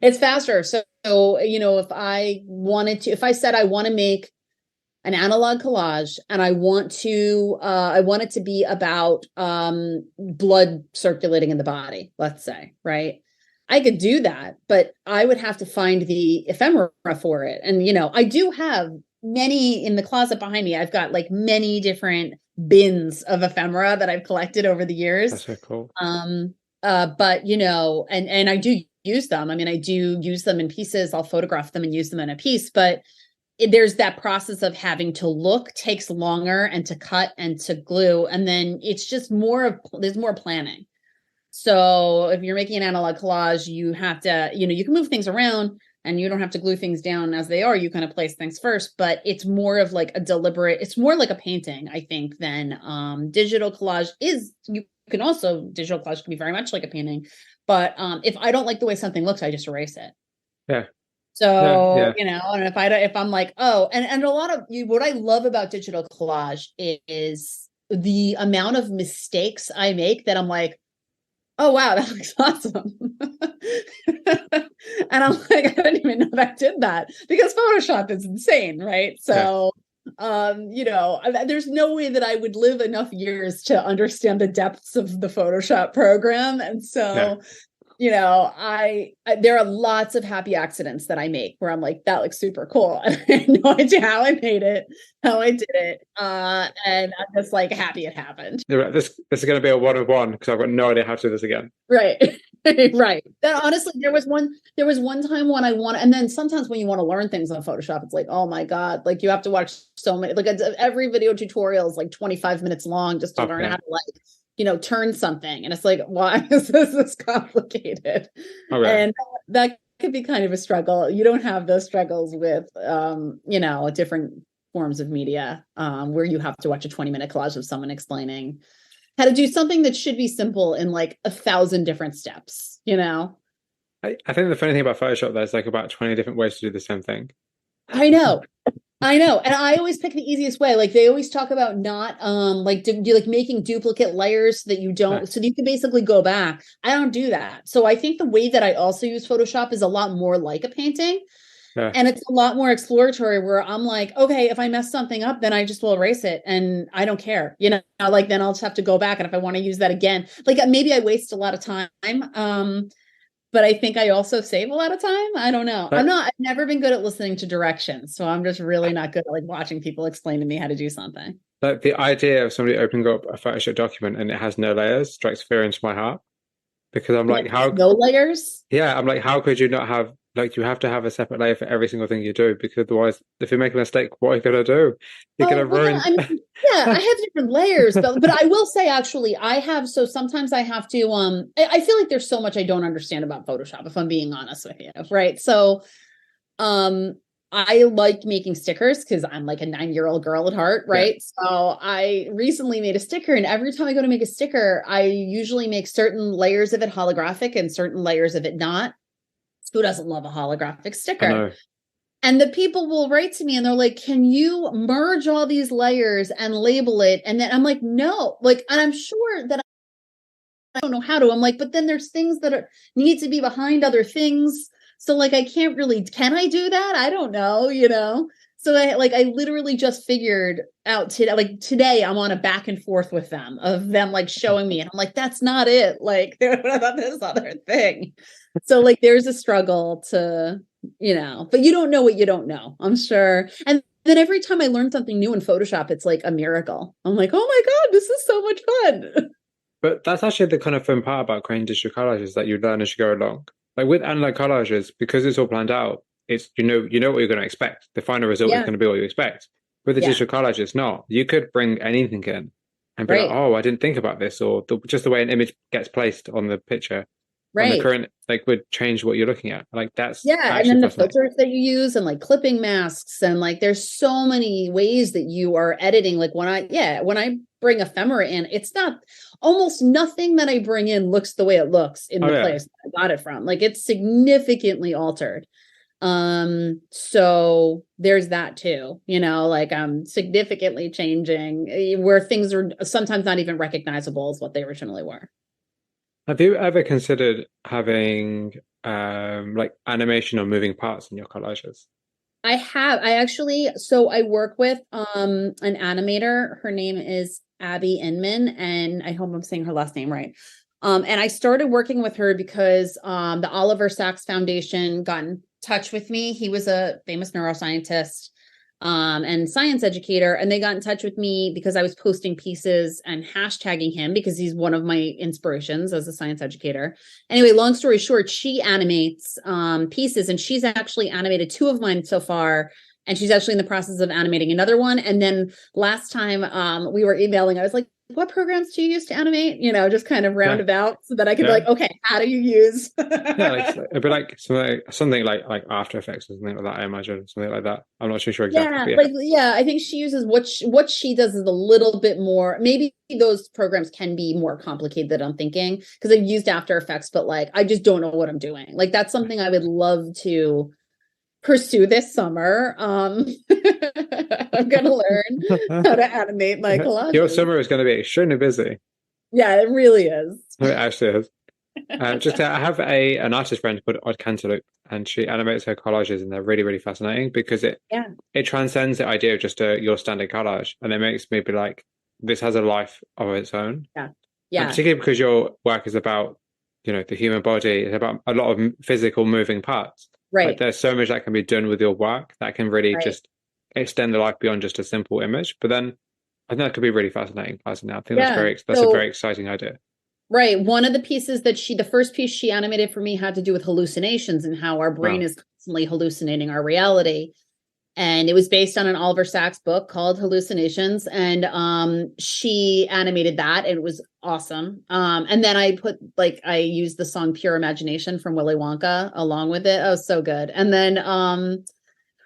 It's faster. So, if I said I want to make an analog collage and I want it to be about blood circulating in the body, let's say, right? I could do that, but I would have to find the ephemera for it. And, I do have many in the closet behind me. I've got like many different bins of ephemera that I've collected over the years. That's so cool. But, and I do use them. I mean, I do use them in pieces. I'll photograph them and use them in a piece, but there's that process of having to look takes longer, and to cut and to glue. And then it's just there's more planning. So if you're making an analog collage, you have to, you can move things around and you don't have to glue things down as they are. You kind of place things first, but it's more of like it's more like a painting, I think, than digital collage is. Digital collage can be very much like a painting, but if I don't like the way something looks, I just erase it. Yeah. So, and if I'm like, oh, and a lot of what I love about digital collage is the amount of mistakes I make that I'm like, oh, wow, that looks awesome. And I'm like, I didn't even know that I did that, because Photoshop is insane. Right. So, there's no way that I would live enough years to understand the depths of the Photoshop program. And so, there are lots of happy accidents that I make where I'm like, that looks super cool. I had no idea how I made it, how I did it. And I'm just like happy it happened. This is going to be a 101 because I've got no idea how to do this again. Right. Right. That honestly, there was one time when and then sometimes when you want to learn things on Photoshop, it's like, oh my God, like you have to watch so many, like every video tutorial is like 25 minutes long just to learn how to turn something. And it's like, why is this complicated? Okay. And that could be kind of a struggle. You don't have those struggles with, different forms of media where you have to watch a 20-minute collage of someone explaining how to do something that should be simple in like 1,000 different steps, I think the funny thing about Photoshop, there's like about 20 different ways to do the same thing. I know. And I always pick the easiest way. Like they always talk about not making duplicate layers so that you don't, so you can basically go back. I don't do that. So I think the way that I also use Photoshop is a lot more like a painting. Yeah. And it's a lot more exploratory where I'm like, okay, if I mess something up, then I just will erase it and I don't care, then I'll just have to go back. And if I want to use that again, like maybe I waste a lot of time. But I think I also save a lot of time. I don't know. I've never been good at listening to directions. So I'm just really not good at like watching people explain to me how to do something. Like the idea of somebody opening up a Photoshop document and it has no layers strikes fear into my heart. Because I'm like, how no layers? Yeah, I'm like, how could you not have, like, you have to have a separate layer for every single thing you do, because otherwise, if you make a mistake, what are you gonna do? You're gonna ruin. I have different layers, but I will say, actually, so sometimes I have to. I feel like there's so much I don't understand about Photoshop, if I'm being honest with you, right? So, I like making stickers because I'm like a 9-year-old girl at heart, right? Yeah. So I recently made a sticker, and every time I go to make a sticker, I usually make certain layers of it holographic and certain layers of it not. Who doesn't love a holographic sticker? I know. And the people will write to me and they're like, can you merge all these layers and label it? And then I'm like, no, like, and I'm sure that I don't know how to. I'm like, but then there's things that need to be behind other things. So like, I can't really, can I do that? I don't know, So I literally just figured out today I'm on a back and forth with them of them like showing me. And I'm like, that's not it. Like, what about this other thing? So like, there's a struggle to, but you don't know what you don't know, I'm sure. And then every time I learn something new in Photoshop, it's like a miracle. I'm like, oh my God, this is so much fun. But that's actually the kind of fun part about creating digital collages that you learn as you go along. Like with analog collages, because it's all planned out, it's you know what you're going to expect. The final result is going to be what you expect. With the digital collage, it's not. You could bring anything in and be like, oh, I didn't think about this, or just the way an image gets placed on the picture. On the current, like, would change what you're looking at. Like that's and then the filters that you use and like clipping masks and like there's so many ways that you are editing. Like when I bring ephemera in, it's not almost nothing that I bring in looks the way it looks in the place I got it from. Like it's significantly altered. So there's that too, like I'm significantly changing where things are sometimes not even recognizable as what they originally were. Have you ever considered having like animation or moving parts in your collages? I have. I work with an animator. Her name is Abby Inman, and I hope I'm saying her last name right. And I started working with her because the Oliver Sacks Foundation got in touch with me. He was a famous neuroscientist and science educator. And they got in touch with me because I was posting pieces and hashtagging him because he's one of my inspirations as a science educator. Anyway, long story short, she animates pieces, and she's actually animated 2 of mine so far. And she's actually in the process of animating another one. And then last time we were emailing, I was like, what programs do you use to animate? Just kind of roundabout so that I could be like, okay, how do you use? It'd be like something like After Effects or something like that, I imagine, something like that. I'm not sure exactly. I think she uses what she does is a little bit more. Maybe those programs can be more complicated than I'm thinking because I've used After Effects, but like I just don't know what I'm doing. Like that's something I would love to pursue this summer. I'm gonna learn how to animate my collages. Your summer is going to be extremely busy. Yeah, it really is. It actually is. I have an artist friend called Odd Cantaloupe, and she animates her collages, and they're really, really fascinating because it transcends the idea of just your standard collage, and it makes me be like, this has a life of its own. Yeah. And particularly because your work is about, the human body, it's about a lot of physical moving parts. Right. Like there's so much that can be done with your work that can really just extend the life beyond just a simple image. But then I think that could be really fascinating. Personally, I think that's a very exciting idea. Right. One of the pieces the first piece she animated for me had to do with hallucinations and how our brain is constantly hallucinating our reality. And it was based on an Oliver Sacks book called Hallucinations. And she animated that. And it was awesome. And then I used the song Pure Imagination from Willy Wonka along with it. Oh, so good. And then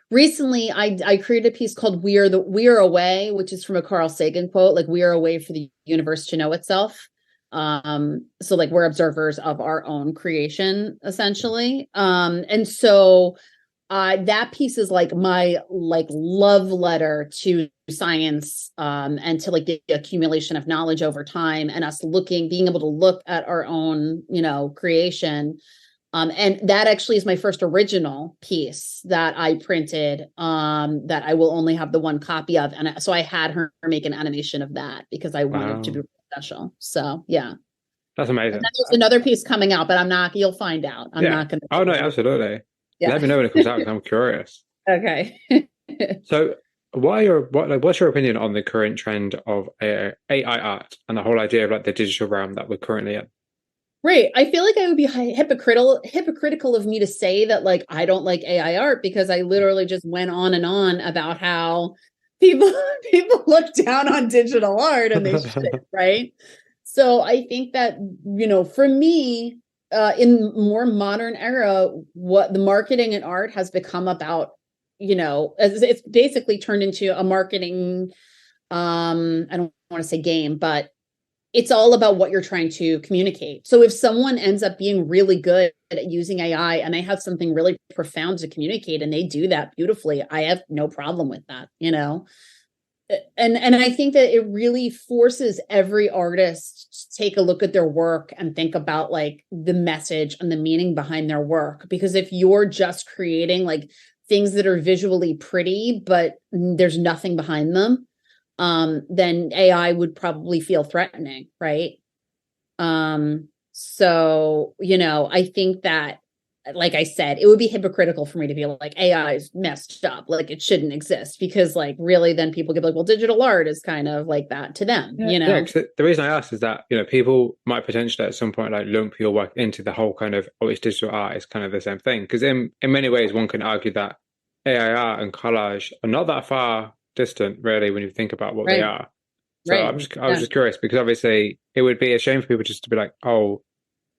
recently I created a piece called We Are Away, which is from a Carl Sagan quote, like we are a way for the universe to know itself. So like we're observers of our own creation, essentially. And so that piece is like my love letter to science and to like the accumulation of knowledge over time and us being able to look at our own, creation. And that actually is my first original piece that I printed that I will only have the one copy of. And so I had her make an animation of that because I wanted to be special. So yeah. That's amazing. And then there's another piece coming out, but you'll find out. I'm not going to. Oh no, absolutely. Yeah. Let me know when it comes out because I'm curious. Okay. So what's your opinion on the current trend of AI art and the whole idea of like the digital realm that we're currently in? Right. I feel like I would be hypocritical of me to say that like I don't like AI art because I literally just went on and on about how people look down on digital art and they should, right? So I think that, for me, in more modern era, what the marketing and art has become about it's basically turned into a marketing, I don't want to say game, but it's all about what you're trying to communicate. So if someone ends up being really good at using AI and they have something really profound to communicate and they do that beautifully, I have no problem with that, and I think that it really forces every artist to take a look at their work and think about like the message and the meaning behind their work. Because if you're just creating like things that are visually pretty, but there's nothing behind them, then AI would probably feel threatening, right? So, I think that, like I said, it would be hypocritical for me to be like, AI is messed up, like it shouldn't exist, because like really then people get like, well, digital art is kind of like that to them, Yeah, 'cause the reason I asked is that, people might potentially at some point like lump your work into the whole kind of, oh, it's digital art, it's kind of the same thing. Because in many ways, one can argue that AI art and collage are not that far distant, really, when you think about what they Right. are. So Right. I was just curious because obviously it would be a shame for people just to be like, oh,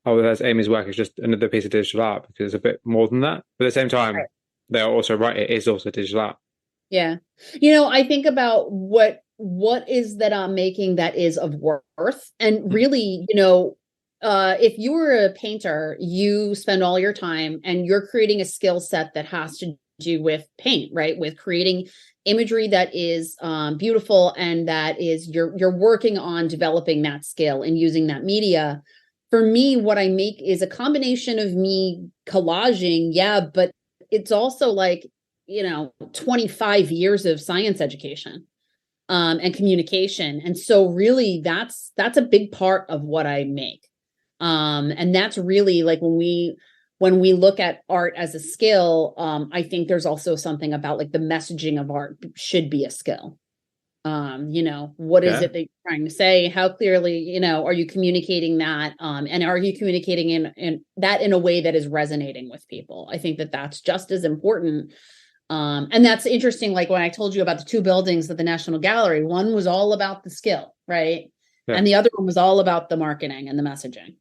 there's Amy's work. It's just another piece of digital art because it's a bit more than that. But at the same time, Right. they are also right. It is also digital art. Yeah. I think about what is that I'm making that is of worth. And really, if you were a painter, you spend all your time and you're creating a skill set that has to do with paint, right? With creating imagery that is beautiful, and that is you're working on developing that skill and using that media. For me, what I make is a combination of me collaging, yeah, but it's also like 25 years of science education, and communication. And so really that's a big part of what I make. And that's really like when we look at art as a skill, I think there's also something about like the messaging of art should be a skill. What is Yeah. it that you're trying to say? How clearly, are you communicating that? And are you communicating in that in a way that is resonating with people? I think that that's just as important. And that's interesting. Like when I told you about the two buildings at the National Gallery, one was all about the skill, right? Yeah. And the other one was all about the marketing and the messaging.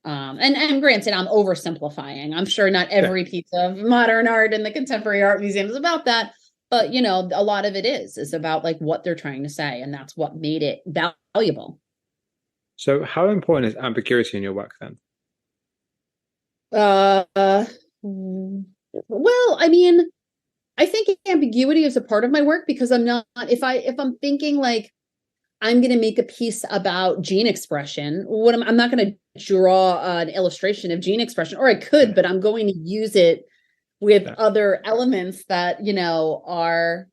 And granted, I'm oversimplifying. I'm sure not Yeah. every piece of modern art in the Contemporary Art Museum is about that, but a lot of it is about like what they're trying to say, and that's what made it valuable. So how important is ambiguity in your work then? Uh, well, I mean, I think ambiguity is a part of my work because I'm not, if I'm thinking like I'm going to make a piece about gene expression, I'm not going to draw an illustration of gene expression, or I could, Yeah. but I'm going to use it with Yeah. other elements that, are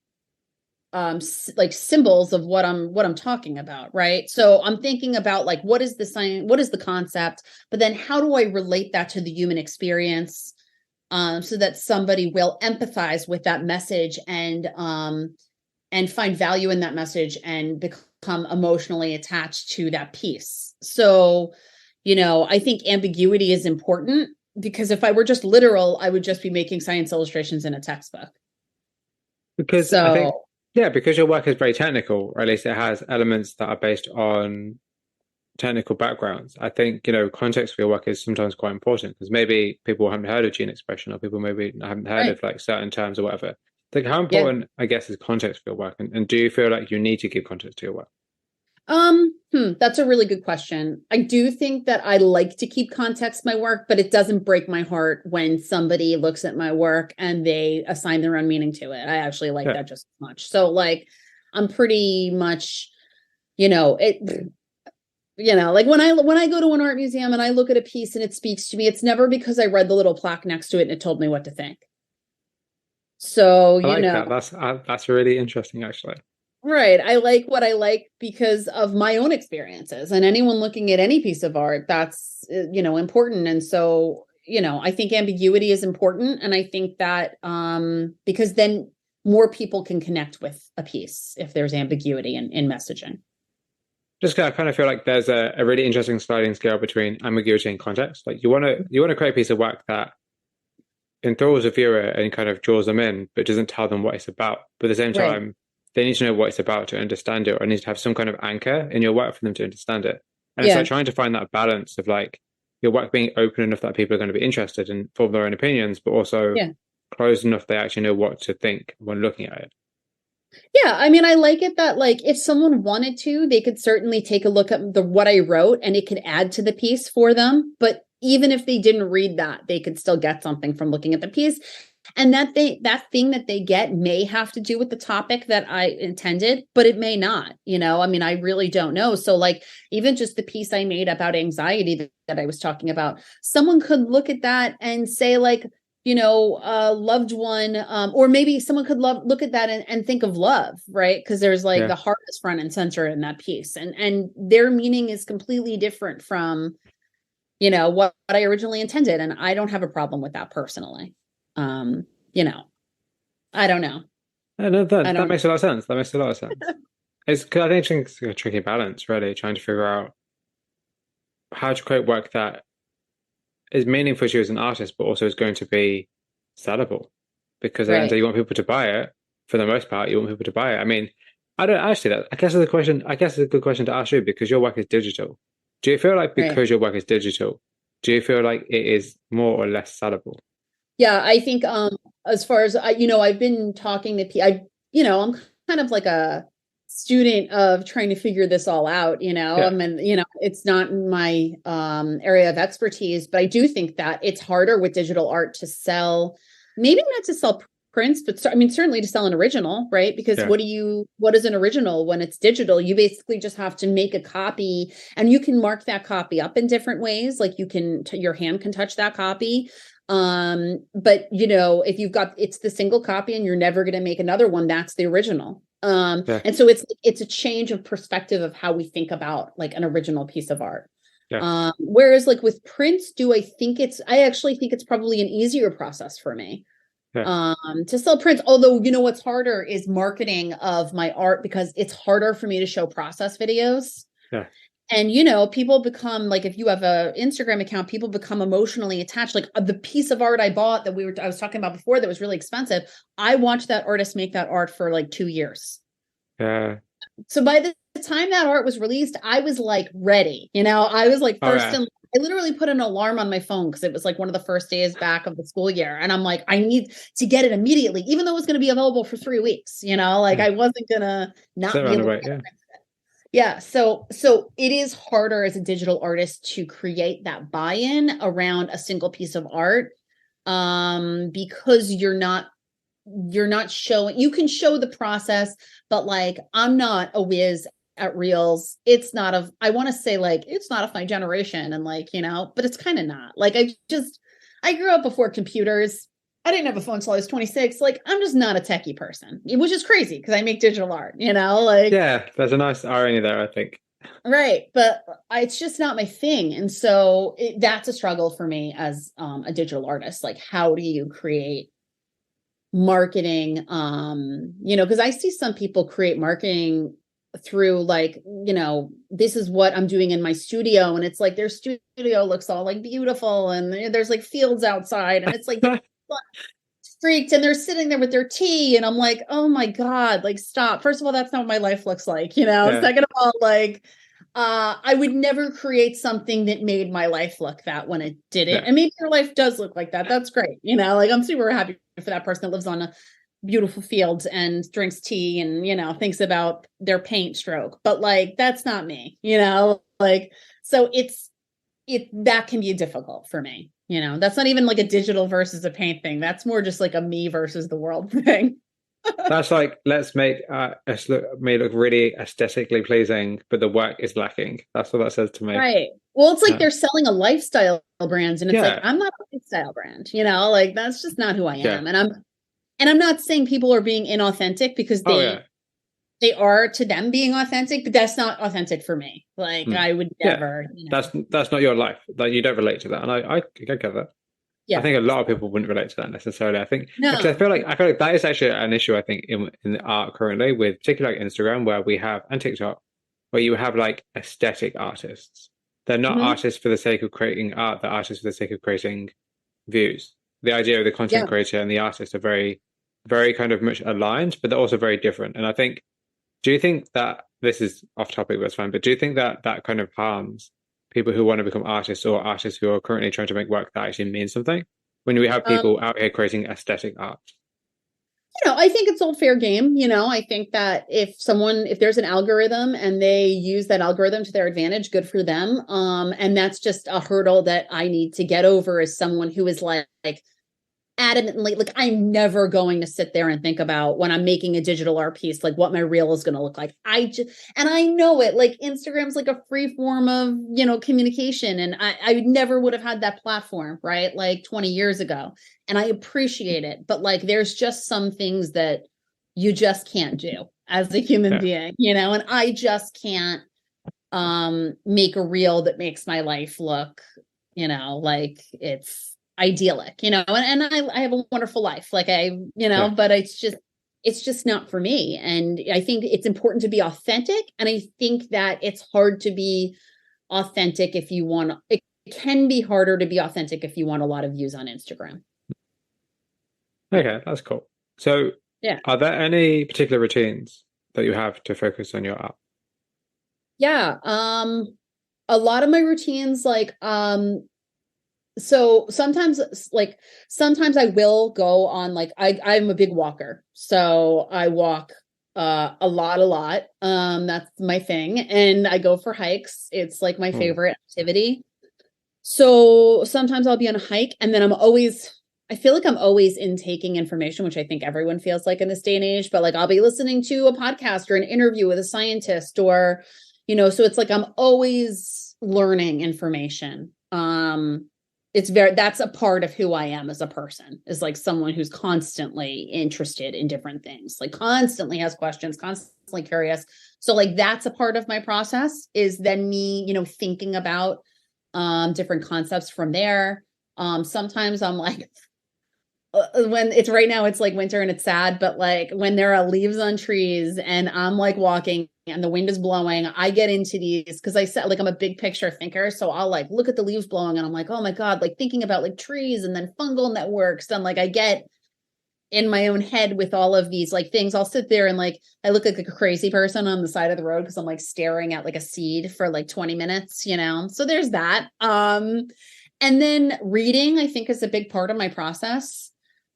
like symbols of what I'm talking about, right? So I'm thinking about like what is the science, what is the concept, but then how do I relate that to the human experience, so that somebody will empathize with that message and find value in that message and become emotionally attached to that piece. So, I think ambiguity is important, because if I were just literal, I would just be making science illustrations in a textbook. Because I think, So, yeah, because your work is very technical, or at least it has elements that are based on technical backgrounds. I think, context for your work is sometimes quite important because maybe people haven't heard of gene expression or people maybe haven't heard right. of like certain terms or whatever. Like how Yeah. important, I guess, is context for your work? And do you feel like you need to give context to your work? That's a really good question. I do think that I like to keep context my work, but it doesn't break my heart when somebody looks at my work and they assign their own meaning to it. I actually like Yeah. that just as much. So like I'm pretty much, it like when I go to an art museum and I look at a piece and it speaks to me, it's never because I read the little plaque next to it and it told me what to think. So, I like that. That's really interesting, actually. right. I like what I like because of my own experiences, and anyone looking at any piece of art, that's, important. And so, I think ambiguity is important. And I think that, because then more people can connect with a piece if there's ambiguity in messaging. Just I kind of feel like there's a really interesting sliding scale between ambiguity and context. Like you want to create a piece of work that enthralls a viewer and kind of draws them in, but doesn't tell them what it's about. But at the same Right. time, they need to know what it's about to understand it, or need to have some kind of anchor in your work for them to understand it. And it's Yeah. like trying to find that balance of like your work being open enough that people are going to be interested and form their own opinions, but also Yeah. closed enough they actually know what to think when looking at it. Yeah, I mean, I like it that like if someone wanted to, they could certainly take a look at the what I wrote and it could add to the piece for them. But even if they didn't read that, they could still get something from looking at the piece. And that thing that they get may have to do with the topic that I intended, but it may not, you know. I mean, I really don't know. So like even just the piece I made about anxiety that I was talking about, someone could look at that and say like, you know, a loved one, or maybe someone could look at that and think of love, right? Because there's like Yeah. the heart is front and center in that piece, and their meaning is completely different from, you know, what I originally intended, and I don't have a problem with that personally. You know, I don't know. No, I that don't makes a lot of sense. That makes a lot of sense. It's because I think it's a tricky balance, really, trying to figure out how to create work that is meaningful to you as an artist, but also is going to be sellable. Because at the end of the right, day, you want people to buy it. For the most part, you want people to buy it. I mean, I don't actually that. I guess it's a question. I guess it's a good question to ask you because your work is digital. Do you feel like right. because your work is digital, do you feel like it is more or less sellable? Yeah, I think as far as I, you know, I've been talking to I, you know, I'm kind of like a student of trying to figure this all out, you know. I Yeah, mean, you know, it's not my area of expertise, but I do think that it's harder with digital art to sell, maybe not to sell prints, but I mean certainly to sell an original, right? Because yeah, what is an original when it's digital? You basically just have to make a copy and you can mark that copy up in different ways, like you can your hand can touch that copy, but you know, if you've got it's the single copy and you're never going to make another one, that's the original. yeah, And so it's a change of perspective of how we think about like an original piece of art. yeah, Whereas like with prints, I actually think it's probably an easier process for me yeah, to sell prints. Although, you know, what's harder is marketing of my art because it's harder for me to show process videos. yeah. And you know, people become like, if you have a Instagram account, people become emotionally attached. Like the piece of art I bought that I was talking about before that was really expensive. I watched that artist make that art for like 2 years. Yeah. So by the time that art was released, I was like ready. You know, I was like Oh first yeah. in. I literally put an alarm on my phone because it was like one of the first days back of the school year. And I'm like, I need to get it immediately, even though it was going to be available for 3 weeks. You know, like Yeah. I wasn't going to Sit not be around the able to way. get Yeah. it. Yeah, so it is harder as a digital artist to create that buy-in around a single piece of art, because you're not showing. You can show the process, but like I'm not a whiz at reels. It's not of I want to say like it's not of my generation, and like, you know, but it's kind of not. Like I grew up before computers. I didn't have a phone until I was 26. Like I'm just not a techie person, which is crazy because I make digital art, you know, like. Yeah. There's a nice irony there, I think. Right, but it's just not my thing, and so that's a struggle for me as a digital artist. Like, how do you create marketing? You know, because I see some people create marketing through like, you know, this is what I'm doing in my studio, and it's like their studio looks all like beautiful, and there's like fields outside, and it's like streaked, and they're sitting there with their tea, and I'm like, oh my god, like stop. First of all, that's not what my life looks like, you know. Yeah. Second of all, like I would never create something that made my life look that when it didn't. Yeah. And maybe your life does look like that. That's great. You know, like I'm super happy for that person that lives on a beautiful field and drinks tea and, you know, thinks about their paint stroke. But like, that's not me, you know, like, so that can be difficult for me. You know, that's not even like a digital versus a paint thing. That's more just like a me versus the world thing. That's like let's make us look really aesthetically pleasing, but the work is lacking. That's what that says to me. Right. Well, it's like Uh, they're selling a lifestyle brand and it's like yeah. I'm not a lifestyle brand, you know, like that's just not who I Yeah. am. And I'm not saying people are being inauthentic because Oh yeah. they are to them being authentic, but that's not authentic for me. Like Hmm. I would Yeah. never, you know. That's not your life. Like you don't relate to that, and I get that. I Yeah. think a lot of people wouldn't relate to that necessarily. I think actually, No. I feel like that is actually an issue. I think in art currently, with particularly like Instagram, where we have and TikTok, where you have like aesthetic artists. They're not Hmm. artists for the sake of creating art. They're artists for the sake of creating views. The idea of the content Yeah. creator and the artist are very, very kind of much aligned, but they're also very different. And I think, do you think that this is off topic, that's fine, but do you think that that kind of harms people who want to become artists or artists who are currently trying to make work that actually means something? when we have Um, people out here creating aesthetic art? I think it's all fair game. I think that if there's an algorithm and they use that algorithm to their advantage, good for them. And that's just a hurdle that I need to get over as someone who is like adamantly, like, I'm never going to sit there and think about when I'm making a digital art piece, like what my reel is going to look like. And I know it, like Instagram's like a free form of, communication. And I never would have had that platform, right? Like 20 years ago. And I appreciate it. But like, there's just some things that you just can't do as a human being, and I just can't make a reel that makes my life look, like it's idyllic, and I have a wonderful life, like but it's just not for me. And I think it's important to be authentic. And I think that it's hard to be authentic if you want, it can be harder to be authentic if you want a lot of views on Instagram. Okay, that's cool. So Yeah. are there any particular routines that you have to focus on your art? Yeah. A lot of my routines, so sometimes I will go on, like, I'm a big walker. So I walk a lot. That's my thing. And I go for hikes. It's like my favorite activity. So sometimes I'll be on a hike, and then I feel like I'm always intaking information, which I think everyone feels like in this day and age, but like I'll be listening to a podcast or an interview with a scientist, or, so it's like I'm always learning information. That's a part of who I am as a person, is like someone who's constantly interested in different things, like constantly has questions, constantly curious. So like that's a part of my process, is then me, thinking about different concepts from there. Sometimes I'm like, when it's right now, it's like winter and it's sad, but like when there are leaves on trees and I'm like walking and the wind is blowing, I get into these, because I said, like, I'm a big picture thinker. So I'll like look at the leaves blowing and I'm like, oh my God, like thinking about like trees and then fungal networks. And like I get in my own head with all of these like things. I'll sit there and like I look like a crazy person on the side of the road because I'm like staring at like a seed for like 20 minutes, So there's that. And then reading, I think, is a big part of my process.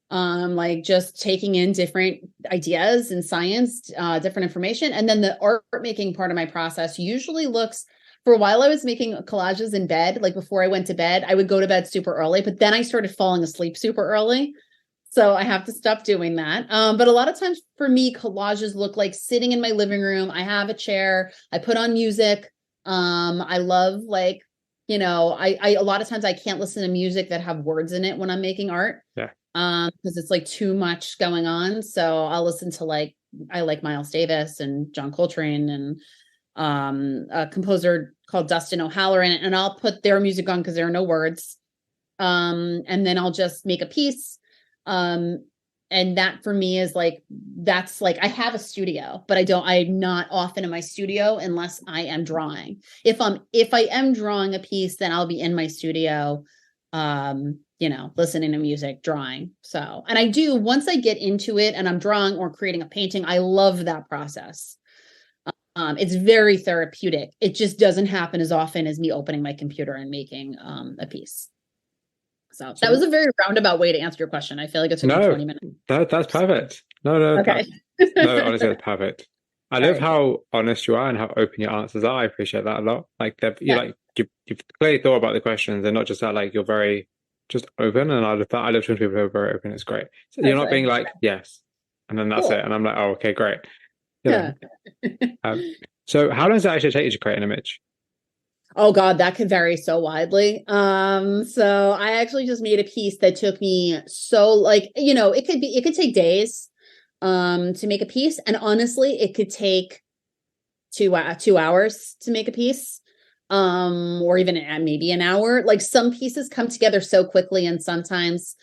Like just taking in different ideas in science, different information. And then the art making part of my process usually looks, for a while I was making collages in bed. Like before I went to bed, I would go to bed super early, but then I started falling asleep super early. So I have to stop doing that. But a lot of times for me, collages look like sitting in my living room. I have a chair, I put on music. I love, like, I a lot of times I can't listen to music that have words in it when I'm making art. Yeah. Because it's like too much going on. So I'll listen to I like Miles Davis and John Coltrane and a composer called Dustin O'Halloran, and I'll put their music on because there are no words. And then I'll just make a piece. And that for me is like, that's like, I have a studio, but I'm not often in my studio unless I am drawing. If I am drawing a piece, then I'll be in my studio, listening to music, drawing. So, and I do, once I get into it and I'm drawing or creating a painting, I love that process. It's very therapeutic. It just doesn't happen as often as me opening my computer and making a piece. So that was a very roundabout way to answer your question. I feel like it took me 20 minutes. That's perfect. No, Okay. No, honestly, that's perfect. I love how honest you are and how open your answers are. I appreciate that a lot. Like you've clearly thought about the questions. They're not just that, like, you're very just open. And I love that. I love when people are very open. It's great. So you're not being like, yes, and then that's it. And I'm like, oh, okay, great. Yeah. So how long does it actually take you to create an image? Oh God, that could vary so widely. So I actually just made a piece that took me it could take days to make a piece. And honestly, it could take 2 hours to make a piece. Or even maybe an hour. Like some pieces come together so quickly, and sometimes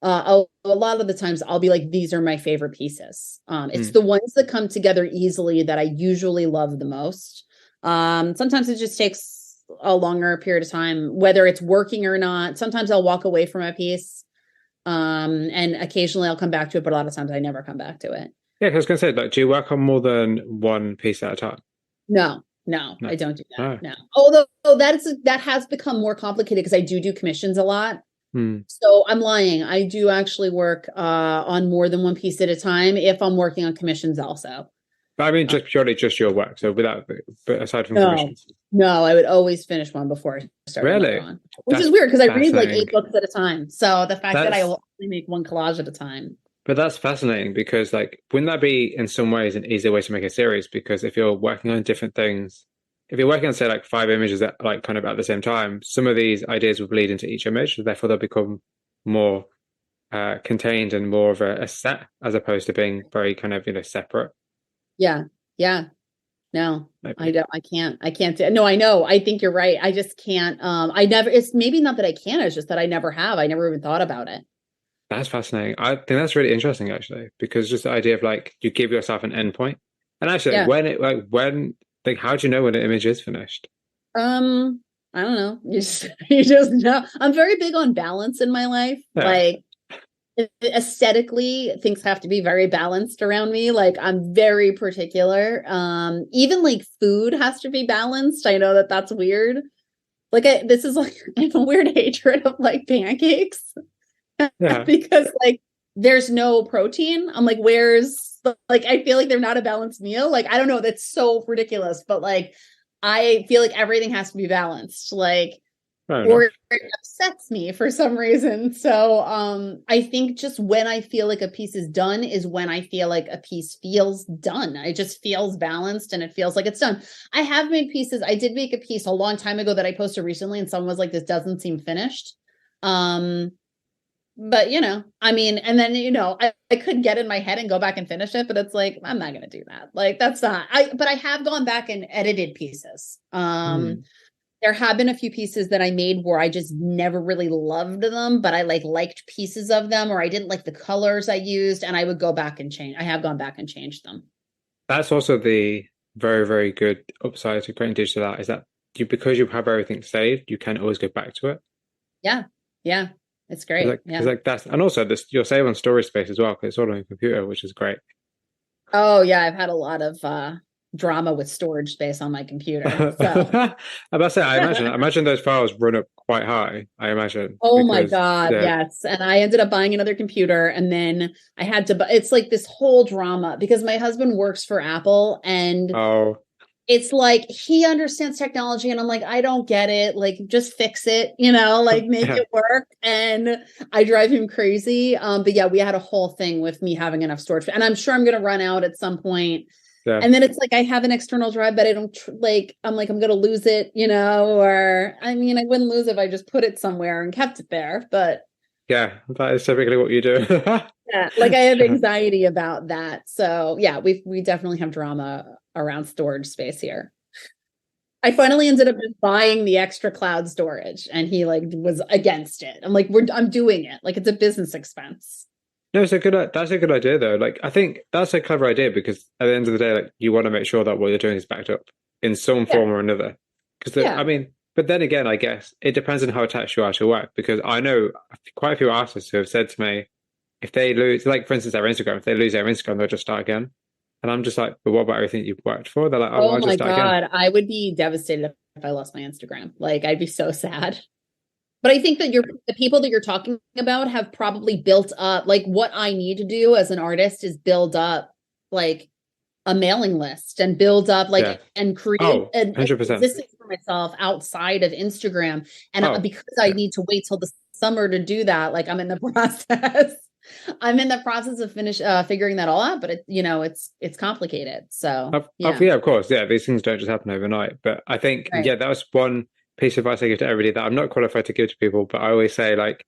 a lot of the times I'll be like, these are my favorite pieces. It's the ones that come together easily that I usually love the most. Sometimes it just takes a longer period of time, whether it's working or not. Sometimes I'll walk away from a piece, and occasionally I'll come back to it, but a lot of times I never come back to it. Yeah, because I was going to say, like, do you work on more than one piece at a time? No, I don't do that. No. Although that has become more complicated because I do commissions a lot. Hmm. So I'm lying. I do actually work on more than one piece at a time if I'm working on commissions also. But I mean, Uh, just purely just your work. So without, but aside from no, commissions. no, I would always finish one before I start another Really? one, which is That's weird because I read like fascinating. 8 books at a time. So the fact that I That's will only make one collage at a time. But that's fascinating because, like, wouldn't that be in some ways an easier way to make a series? Because if you're working on different things, if you're working on, say, like 5 images at like kind of at the same time, some of these ideas will bleed into each image, so therefore they'll become more contained and more of a set as opposed to being very kind of, separate. Yeah. Yeah. No, I Maybe don't, I can't do, no, I know. I think you're right. I just can't, I never, it's maybe not that I can't, it's just that I never have. I never even thought about it. that's fascinating. I think that's really interesting actually, because just the idea of like you give yourself an endpoint, and actually Yeah. like how do you know when an image is finished? Um, I don't know. You just, you just know. I'm very big on balance in my life. Yeah, Like aesthetically, things have to be very balanced around me. Like I'm very particular. Even like food has to be balanced. I know that that's weird. Like this is like I have a weird hatred of like pancakes yeah. because like there's no protein. I'm like, where's like I feel like they're not a balanced meal. Like I don't know, that's so ridiculous, but like I feel like everything has to be balanced. Like Fair or enough. it upsets me for some reason. So I think just when I feel like a piece is done is when I feel like a piece feels done. It just feels balanced and it feels like it's done. I have made pieces. I did make a piece a long time ago that I posted recently and someone was like, this doesn't seem finished. Um, but I mean, and then I could get in my head and go back and finish it, but it's like I'm not gonna do that. Like that's not but I have gone back and edited pieces. Hmm. There have been a few pieces that I made where I just never really loved them, but I like liked pieces of them, or I didn't like the colors I used, and I would go back and change. I have gone back and changed them. That's also the very, very good upside to creating digital art is that because you have everything saved, you can always go back to it. Yeah, yeah, it's Because great. like, because Yeah. like that's, and also this, you're saved on storage space as well because it's all on your computer, which is great. Oh yeah, I've had a lot of drama with storage space on my computer. So I about to say, I imagine those files run up quite high. I imagine oh my because God, yeah, yes. And I ended up buying another computer and then I had to, it's like this whole drama because my husband works for Apple and oh it's like he understands technology and I'm like, I don't get it. Like just fix it, like make yeah, it work. And I drive him crazy. But yeah, we had a whole thing with me having enough storage. And I'm sure I'm gonna run out at some point. yeah, And then it's like I have an external drive, but I don't like I'm like I'm gonna lose it, or I mean I wouldn't lose it if I just put it somewhere and kept it there. But yeah. That is typically what you do. yeah, like I have anxiety about that. So yeah, we definitely have drama around storage space here. I finally ended up just buying the extra cloud storage and he like was against it. I'm like, I'm doing it. Like it's a business expense. No, that's a good idea though. Like I think that's a clever idea because at the end of the day, like you want to make sure that what you're doing is backed up in some Yeah. form or another. Because I Yeah. mean, but then again, I guess it depends on how attached you are to work. Because I know quite a few artists who have said to me, if they lose, like for instance, their Instagram, if they lose their Instagram, they'll just start again. And I'm just like, but what about everything you've worked for? They're like, oh, Oh I'll just my start again. God. I would be devastated if I lost my Instagram. Like I'd be so sad. But I think that the people that you're talking about have probably built up like what I need to do as an artist is build up like a mailing list and build up Yeah. like and create Oh, an 100%. existence for myself outside of Instagram. And Oh, because I yeah. need to wait till the summer to do that, like I'm in the process. I'm in the process of figuring that all out, but it's complicated. So yeah, Yeah, of course. Yeah, these things don't just happen overnight. But I think, right, yeah, that was one piece of advice I give to everybody that I'm not qualified to give to people, but I always say, like,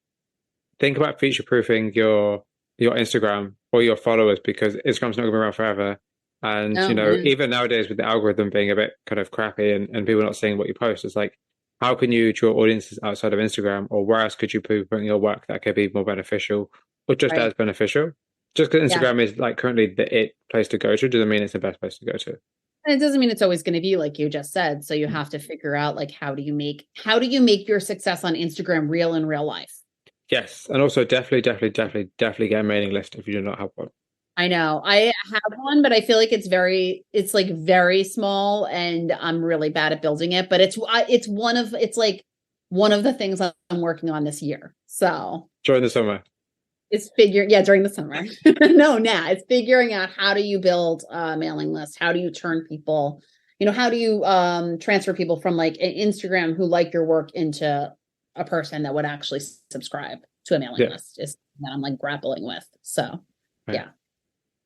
think about future proofing your Instagram or your followers because Instagram's not going to be around forever. And, oh man, even nowadays with the algorithm being a bit kind of crappy and people not seeing what you post, it's like, how can you draw audiences outside of Instagram or where else could you be putting your work that could be more beneficial or just right, as beneficial? Just because yeah. Instagram is like currently the it place to go to doesn't mean it's the best place to go to. And it doesn't mean it's always going to be like you just said. So you have to figure out like how do you make your success on Instagram real in real life? Yes, and also definitely, definitely, definitely, definitely get a mailing list if you do not have one. I know. I have one, but I feel like it's like very small and I'm really bad at building it, but it's like one of the things I'm working on this year. So during the summer. it's during the summer. It's figuring out how do you build a mailing list? How do you turn people, how do you transfer people from like Instagram who like your work into a person that would actually subscribe to a mailing list is that I'm like grappling with. So yeah.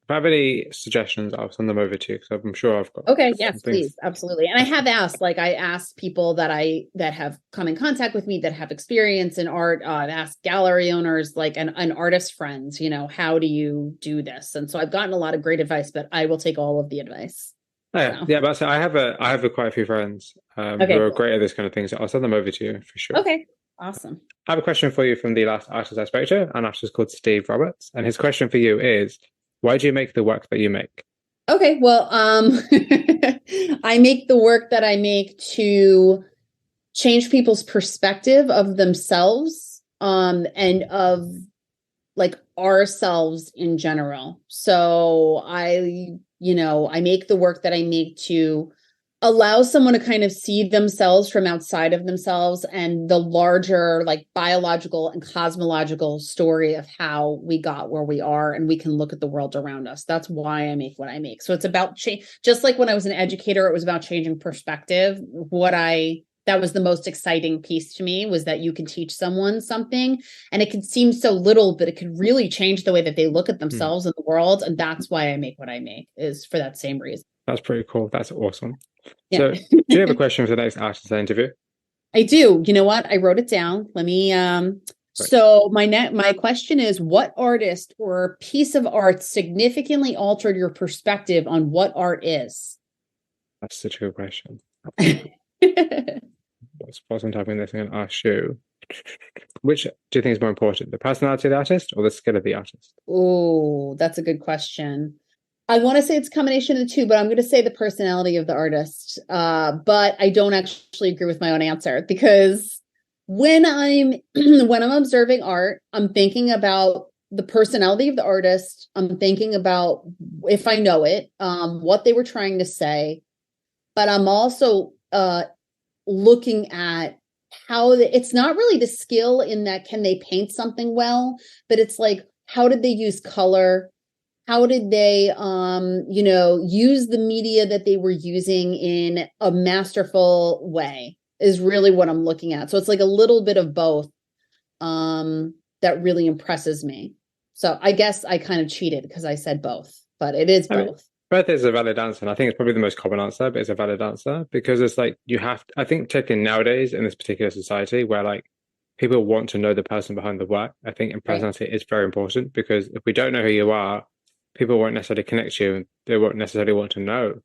If I have any suggestions, I'll send them over to you because I'm sure I've got. Okay. Yes, please. Absolutely. And I have asked people that have come in contact with me that have experience in art. I've asked gallery owners, like an artist friends, how do you do this? And so I've gotten a lot of great advice, but I will take all of the advice. Oh, yeah. So. Yeah, but I have quite a few friends who are great at this kind of thing. So I'll send them over to you for sure. Okay. Awesome. I have a question for you from the last artist I spoke to, an artist called Steve Roberts. And his question for you is, why do you make the work that you make? Okay, well, I make the work that I make to change people's perspective of themselves, and of like ourselves in general. So I make the work that I make to allow someone to kind of see themselves from outside of themselves and the larger like biological and cosmological story of how we got where we are, and we can look at the world around us. That's why I make what I make. So it's about change. Just like when I was an educator, it was about changing perspective. That was the most exciting piece to me, was that you can teach someone something and it could seem so little, but it could really change the way that they look at themselves in the world. And that's why I make what I make, is for that same reason. That's pretty cool. That's awesome. Yeah. So do you have a question for the next artist I interview? I do. You know what? I wrote it down. Let me, So my question is, what artist or piece of art significantly altered your perspective on what art is? That's such a good question. Suppose I'm typing this, I'm going to ask you, which do you think is more important, the personality of the artist or the skill of the artist? Oh, that's a good question. I want to say it's a combination of the two, but I'm going to say the personality of the artist. But I don't actually agree with my own answer, because when I'm observing art, I'm thinking about the personality of the artist. I'm thinking about, if I know it, what they were trying to say. But I'm also looking at how it's not really the skill in that can they paint something well, but it's like, how did they use color? How did they, use the media that they were using in a masterful way, is really what I'm looking at. So it's like a little bit of both that really impresses me. So I guess I kind of cheated because I said both, but it is both. Both is a valid answer, and I think it's probably the most common answer, but it's a valid answer because it's like I think particularly nowadays in this particular society where like people want to know the person behind the work, I think in personality is very important, because if we don't know who you are, people won't necessarily connect you and they won't necessarily want to know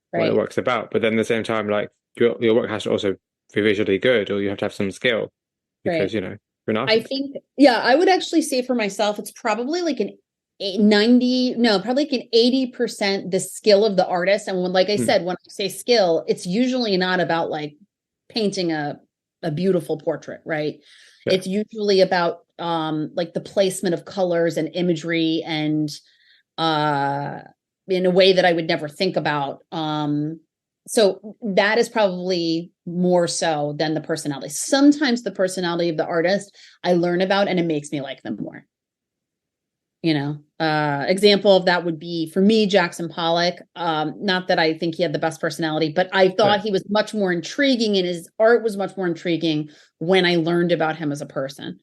what the work's about. But then at the same time, like your work has to also be visually good, or you have to have some skill because, you're an artist. I think, I would actually say for myself, it's probably like probably like an 80% the skill of the artist. And like I said, when I say skill, it's usually not about like painting a beautiful portrait, right? Yeah. It's usually about like the placement of colors and imagery and in a way that I would never think about. So that is probably more so than the personality. Sometimes the personality of the artist I learn about and it makes me like them more. Example of that would be for me, Jackson Pollock. Not that I think he had the best personality, but I thought he was much more intriguing and his art was much more intriguing when I learned about him as a person.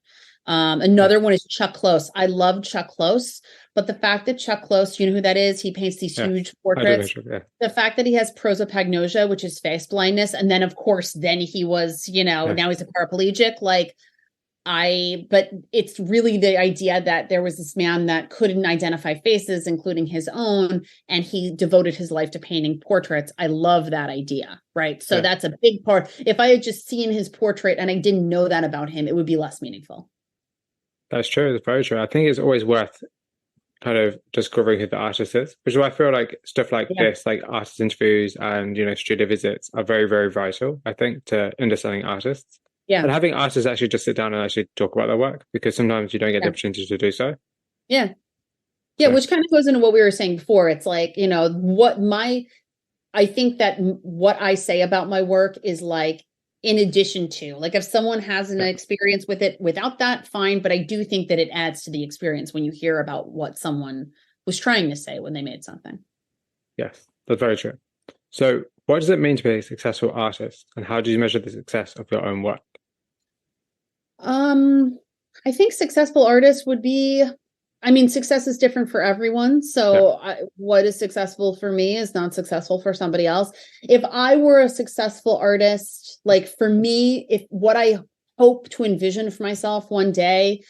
Another one is Chuck Close. I love Chuck Close, but the fact that Chuck Close, you know who that is? He paints these huge portraits. The fact that he has prosopagnosia, which is face blindness. And then of course, then he was, now he's a paraplegic, but it's really the idea that there was this man that couldn't identify faces, including his own, and he devoted his life to painting portraits. I love that idea, right? So that's a big part. If I had just seen his portrait and I didn't know that about him, it would be less meaningful. That's true. That's very true. I think it's always worth kind of discovering who the artist is, which is why I feel like stuff like this, like artist interviews and, studio visits are very, very vital, I think, to understanding artists. Yeah. And having artists actually just sit down and actually talk about their work, because sometimes you don't get the opportunity to do so. Yeah. Yeah. So, which kind of goes into what we were saying before. It's like, I think that what I say about my work is like, in addition to, like, if someone has an experience with it without that, fine. But I do think that it adds to the experience when you hear about what someone was trying to say when they made something. Yes, that's very true. So what does it mean to be a successful artist, and how do you measure the success of your own work? I think successful artists would be, I mean, success is different for everyone. So what is successful for me is not successful for somebody else. If I were a successful artist, like for me, if what I hope to envision for myself one day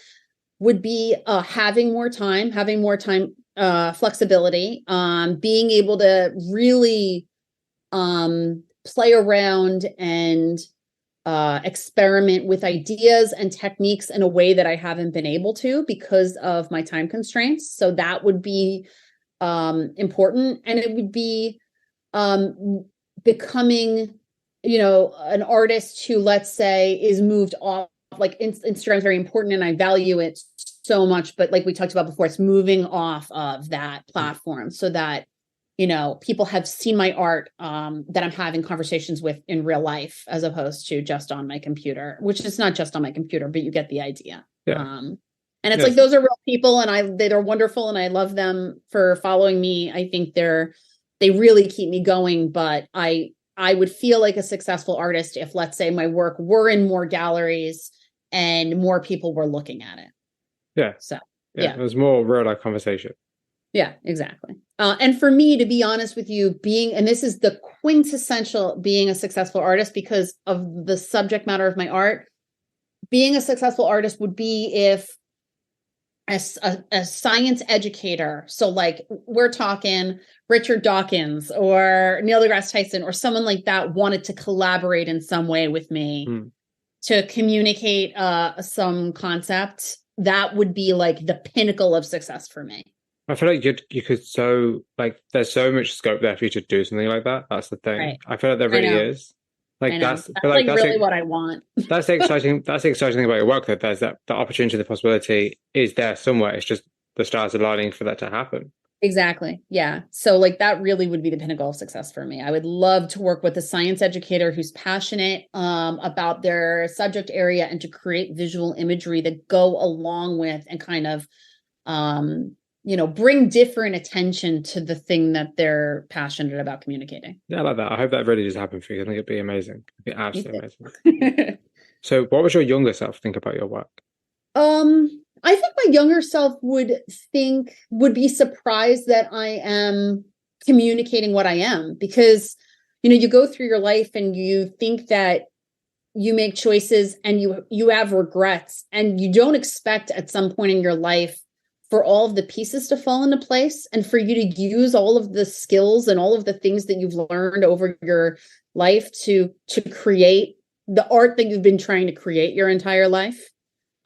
would be having more time, flexibility, being able to really play around and experiment with ideas and techniques in a way that I haven't been able to because of my time constraints. So that would be important. And it would be becoming, an artist who, let's say, is moved off, like Instagram is very important and I value it so much, but like we talked about before, it's moving off of that platform so that people have seen my art that I'm having conversations with in real life, as opposed to just on my computer, which is not just on my computer, but you get the idea. Yeah. And it's like, those are real people and they're wonderful and I love them for following me. I think they really keep me going, but I would feel like a successful artist if, let's say, my work were in more galleries and more people were looking at it. Yeah. So, it was more real life conversation. Yeah, exactly. And for me, to be honest with you, and this is the quintessential being a successful artist because of the subject matter of my art, being a successful artist would be if a science educator, so like we're talking Richard Dawkins or Neil deGrasse Tyson or someone like that, wanted to collaborate in some way with me to communicate some concept, that would be like the pinnacle of success for me. I feel like you could there's so much scope there for you to do something like that. That's the thing. Right. I feel like there really is. Like that's really what I want. That's the exciting thing about your work, that there's the opportunity, the possibility is there somewhere. It's just the stars aligning for that to happen. Exactly. Yeah. So like that really would be the pinnacle of success for me. I would love to work with a science educator who's passionate about their subject area and to create visual imagery that go along with and kind of bring different attention to the thing that they're passionate about communicating. Yeah, I like that. I hope that really does happen for you. I think it'd be amazing. It'd be absolutely amazing. So what would your younger self think about your work? I think my younger self would be surprised that I am communicating what I am, because, you go through your life and you think that you make choices and you have regrets, and you don't expect at some point in your life for all of the pieces to fall into place and for you to use all of the skills and all of the things that you've learned over your life to create the art that you've been trying to create your entire life.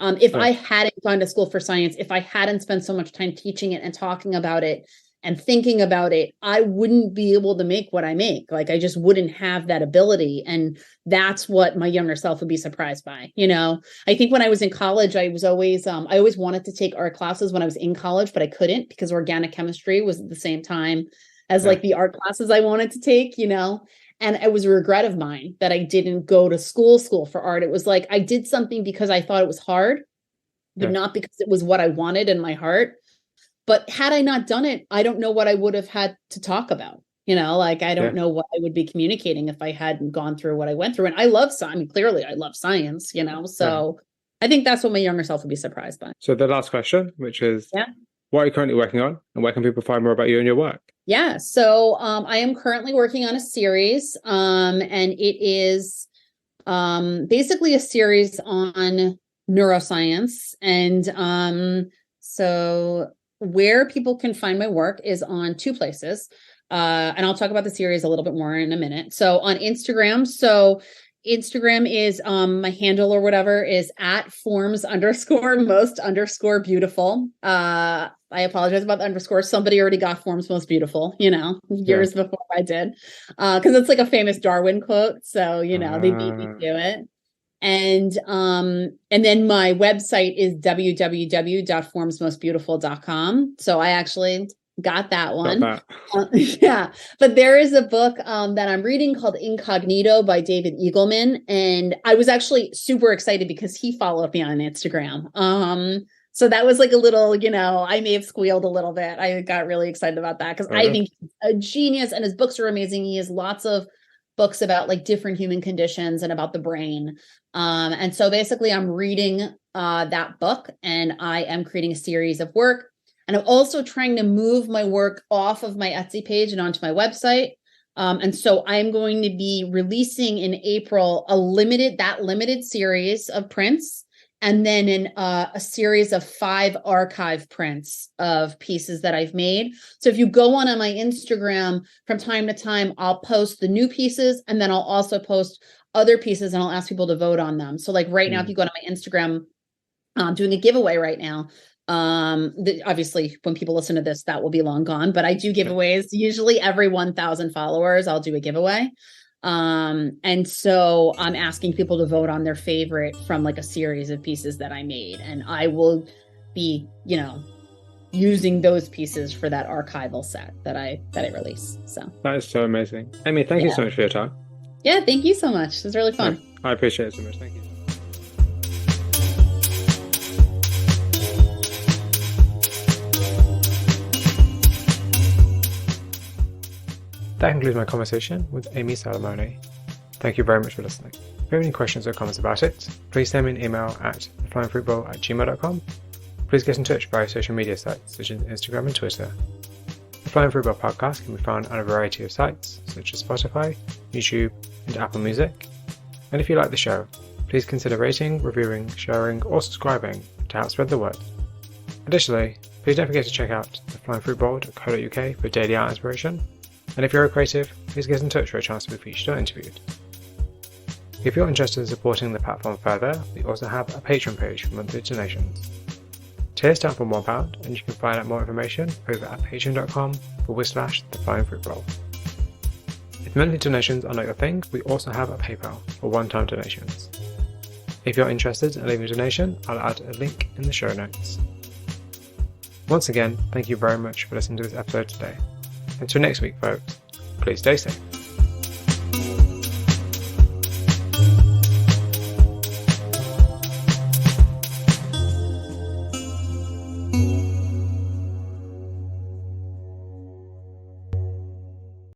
If I hadn't gone to school for science, if I hadn't spent so much time teaching it and talking about it and thinking about it, I wouldn't be able to make what I make. Like, I just wouldn't have that ability. And that's what my younger self would be surprised by. I think when I was in college, I was always, I always wanted to take art classes when I was in college, but I couldn't because organic chemistry was at the same time as like the art classes I wanted to take, and it was a regret of mine that I didn't go to school for art. It was like, I did something because I thought it was hard, but not because it was what I wanted in my heart. But had I not done it, I don't know what I would have had to talk about. I don't know what I would be communicating if I hadn't gone through what I went through. And I love science. I mean, clearly I love science, so I think that's what my younger self would be surprised by. So the last question, which is, what are you currently working on, and where can people find more about you and your work? Yeah, so I am currently working on a series, and it is basically a series on neuroscience. And so where people can find my work is on two places. And I'll talk about the series a little bit more in a minute. So on Instagram. So Instagram is my handle or whatever is @forms_most_beautiful. I apologize about the underscore. Somebody already got Forms Most Beautiful, years before I did. Because it's like a famous Darwin quote. So, they beat me to it. And then my website is www.formsmostbeautiful.com. So I actually got that Got one. that. Yeah, but there is a book that I'm reading called Incognito by David Eagleman, and I was actually super excited because he followed me on Instagram. So that was like a little, I may have squealed a little bit. I got really excited about that because I think he's a genius and his books are amazing. He has lots of books about like different human conditions and about the brain. And so basically I'm reading that book and I am creating a series of work. And I'm also trying to move my work off of my Etsy page and onto my website. And so I'm going to be releasing in April that limited series of prints, and then in a series of 5 archive prints of pieces that I've made. So if you go on my Instagram from time to time, I'll post the new pieces, and then I'll also post other pieces, and I'll ask people to vote on them. So like right now, if you go to my Instagram, I'm doing a giveaway right now. Obviously when people listen to this, that will be long gone, but I do giveaways usually every 1,000 followers. I'll do a giveaway. And so I'm asking people to vote on their favorite from like a series of pieces that I made, and I will be, using those pieces for that archival set that I release. So that is so amazing. Amy, thank you so much for your time. Yeah, thank you so much. It was really fun. I appreciate it so much. Thank you. That concludes my conversation with Amy Salomone. Thank you very much for listening. If you have any questions or comments about it, please send me an email at theflyingfruitbowl@gmail.com. Please get in touch via social media sites such as Instagram and Twitter. The Flying Fruit Bowl podcast can be found on a variety of sites such as Spotify, YouTube, and Apple Music. And if you like the show, please consider rating, reviewing, sharing, or subscribing to help spread the word. Additionally, please don't forget to check out theflyingfruitbowl.co.uk for daily art inspiration. And if you're a creative, please get in touch for a chance to be featured or interviewed. If you're interested in supporting the platform further, we also have a Patreon page for monthly donations. Tiers start from £1, and you can find out more information over at patreon.com/theflyingfruitbowl. If monthly donations are not your thing, we also have a PayPal for one-time donations. If you're interested in leaving a donation, I'll add a link in the show notes. Once again, thank you very much for listening to this episode today. Until next week, folks, please stay safe.